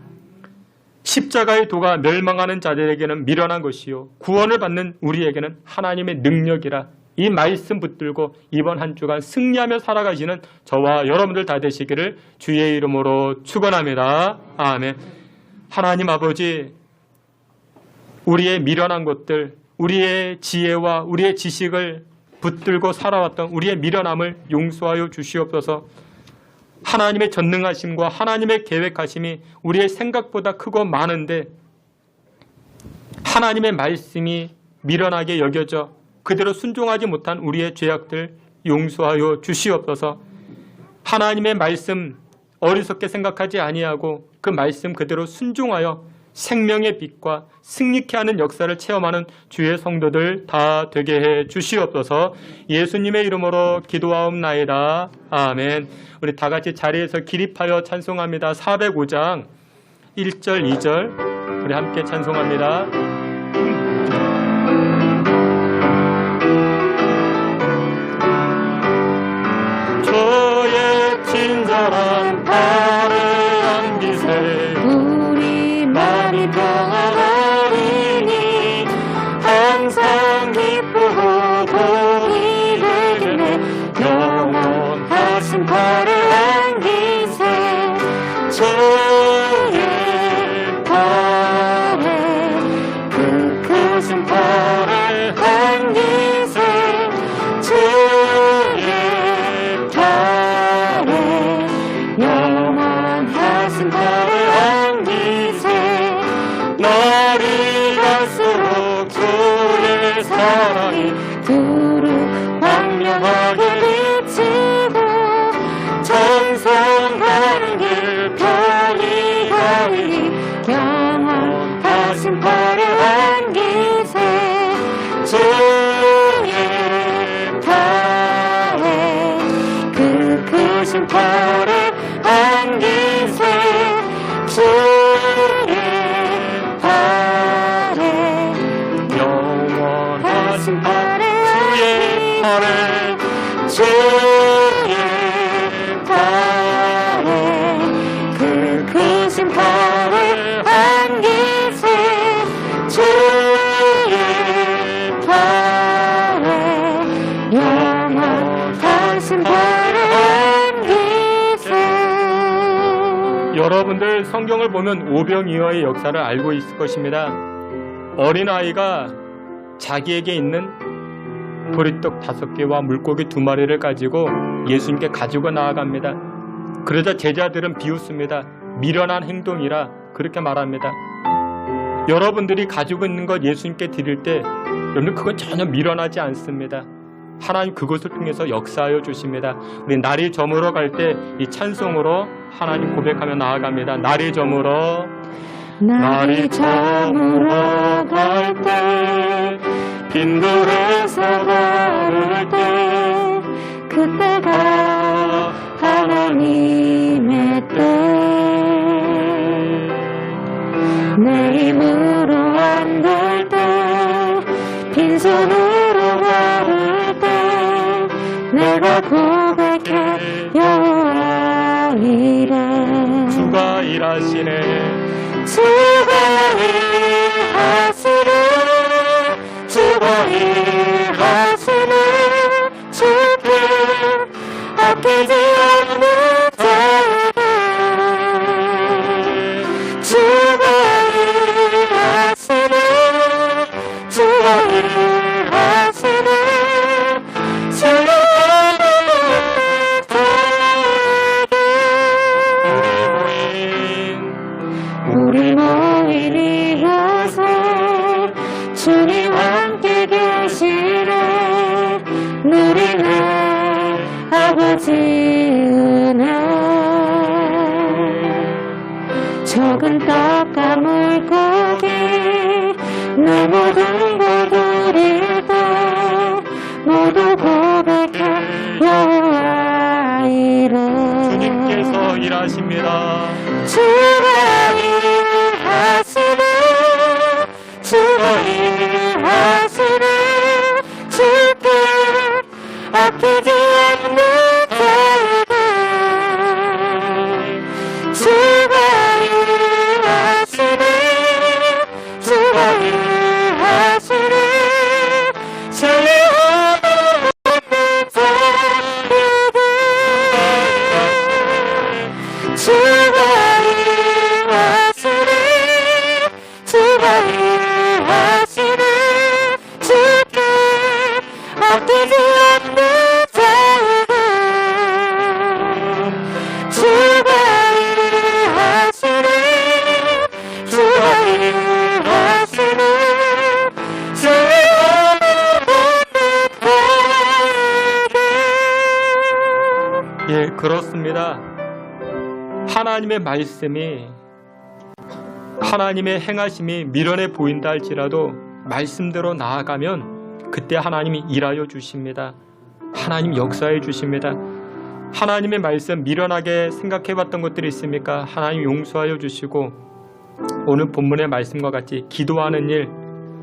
십자가의 도가 멸망하는 자들에게는 미련한 것이요, 구원을 받는 우리에게는 하나님의 능력이라, 이 말씀 붙들고 이번 한 주간 승리하며 살아가시는 저와 여러분들 다 되시기를 주의 이름으로 축원합니다. 아멘. 하나님 아버지, 우리의 미련한 것들, 우리의 지혜와 우리의 지식을 붙들고 살아왔던 우리의 미련함을 용서하여 주시옵소서. 하나님의 전능하심과 하나님의 계획하심이 우리의 생각보다 크고 많은데 하나님의 말씀이 미련하게 여겨져 그대로 순종하지 못한 우리의 죄악들 용서하여 주시옵소서. 하나님의 말씀 어리석게 생각하지 아니하고 그 말씀 그대로 순종하여 생명의 빛과 승리케 하는 역사를 체험하는 주의 성도들 다 되게 해 주시옵소서. 예수님의 이름으로 기도하옵나이다. 아멘. 우리 다 같이 자리에서 기립하여 찬송합니다. 405장 1절 2절 우리 함께 찬송합니다. 저의 친절한 발을 안기세 우리 마음이 평안하리니 항상 기쁘고 복이 되겠네. 영원하신 발을 안기세 저의 발에 그 크신 발을 안기세 저의 발에 영원하신 발을 안기세 날이 갈수록 주의 사랑이 두루 광명하게 비치고 천성 가는 길 편히 가리니 영원하신 크신 팔에 주의 팔에 주의 팔에 그 크신 팔에 안기세 주의 팔에 영원하신 팔에 안기세. 여러분들 성경을 보면 오병이어의 역사를 알고 있을 것입니다. 어린아이가 자기에게 있는 보리떡 5개와 물고기 2마리를 가지고 예수님께 가지고 나아갑니다. 그러자 제자들은 비웃습니다. 미련한 행동이라 그렇게 말합니다. 여러분들이 가지고 있는 것 예수님께 드릴 때 여러분 그건 전혀 미련하지 않습니다. 하나님 그것을 통해서 역사하여 주십니다. 우리 날이 저물어 갈 때 이 찬송으로 하나님 고백하며 나아갑니다. 날이 저물어 날이 저물어 갈 때 빈돌에서 걸을 때 그때가 하나님의 때 내 힘으로 안 될 때 빈손으로 걸을 때 내가 고백해 여호와 이래. 주가 일하시네 주가 일하시네 주가 일하시네 주께 아끼지 않는 자에게 주가 일하시네 주가 일하시네 주가 우리 모인 이곳에 주님 함께 계시네 누리네 아버지 은혜 적은 떡과 물고기 내 모든 걸 드릴 때 모두 고백해 여호와 이래. 주님께서 일하십니다. 주가 일하시네 주가 일하시네 주께 아끼지 않는 자에게 주가 일하시네 주가 일하시네 주의 없는 자에게 주가 일하시네 주가 일하시네 주께 아끼지 않는 자에게 주가 일하시네 주가 일하시네 주의 없는 자에게. 예, 그렇습니다. 하나님의 말씀이 하나님의 행하심이 미련해 보인다 할지라도 말씀대로 나아가면 그때 하나님이 일하여 주십니다. 하나님 역사해 주십니다. 하나님의 말씀 미련하게 생각해 봤던 것들이 있습니까? 하나님 용서하여 주시고 오늘 본문의 말씀과 같이 기도하는 일,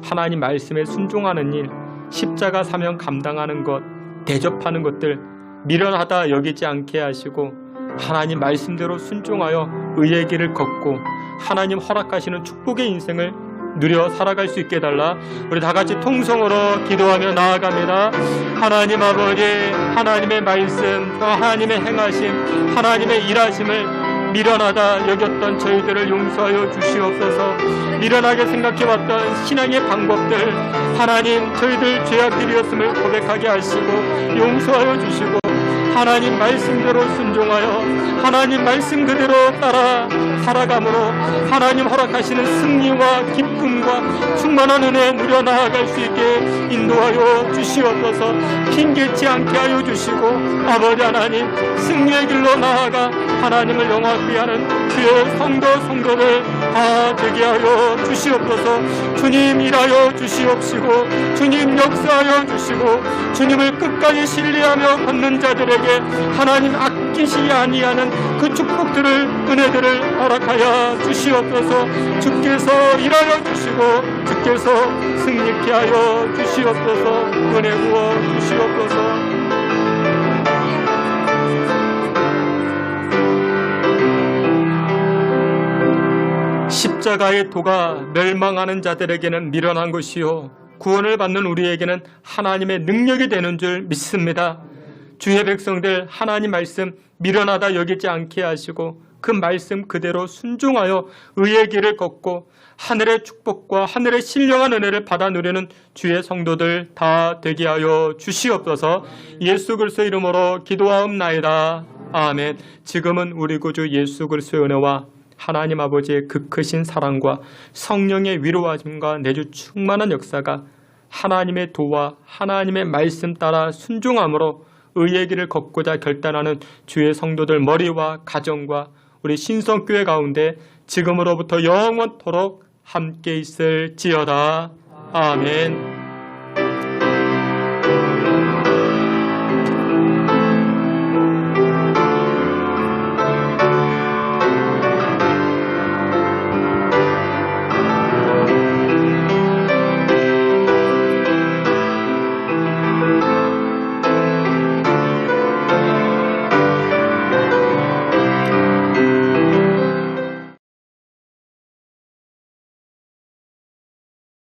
하나님 말씀에 순종하는 일, 십자가 사명 감당하는 것, 대접하는 것들 미련하다 여기지 않게 하시고 하나님 말씀대로 순종하여 의의 길을 걷고 하나님 허락하시는 축복의 인생을 누려 살아갈 수 있게 해달라. 우리 다같이 통성으로 기도하며 나아갑니다. 하나님 아버지, 하나님의 말씀, 또 하나님의 행하심, 하나님의 일하심을 미련하다 여겼던 저희들을 용서하여 주시옵소서. 미련하게 생각해왔던 신앙의 방법들 하나님 저희들 죄악들이었음을 고백하게 하시고 용서하여 주시고 하나님 말씀대로 순종하여 하나님 말씀 그대로 따라 살아감으로 하나님 허락하시는 승리와 기쁨과 충만한 은혜 누려 나아갈 수 있게 인도하여 주시옵소서. 핑계치 않게 하여 주시고 아버지 하나님 승리의 길로 나아가 하나님을 영화롭게 하는 주의 성도들 다 되게 하여 주시옵소서. 주님 일하여 주시옵시고 주님 역사하여 주시고 주님을 끝까지 신뢰하며 걷는 자들에게 하나님 아끼시 아니하는 그 축복들을 은혜들을 허락하여 주시옵소서. 주께서 일하여 주시고 주께서 승리케 하여 주시옵소서. 은혜 부어 주시옵소서. 십자가의 도가 멸망하는 자들에게는 미련한 것이요 구원을 받는 우리에게는 하나님의 능력이 되는 줄 믿습니다. 주의 백성들 하나님 말씀 미련하다 여기지 않게 하시고 그 말씀 그대로 순종하여 의의 길을 걷고 하늘의 축복과 하늘의 신령한 은혜를 받아 누리는 주의 성도들 다 되게 하여 주시옵소서. 예수 그리스도의 이름으로 기도하옵나이다. 아멘. 지금은 우리 구주 예수 그리스도의 은혜와 하나님 아버지의 그 크신 사랑과 성령의 위로하심과 내주 충만한 역사가 하나님의 도와 하나님의 말씀 따라 순종함으로 의의 길을 걷고자 결단하는 주의 성도들 머리와 가정과 우리 신성교회 가운데 지금으로부터 영원토록 함께 있을지어다. 아멘.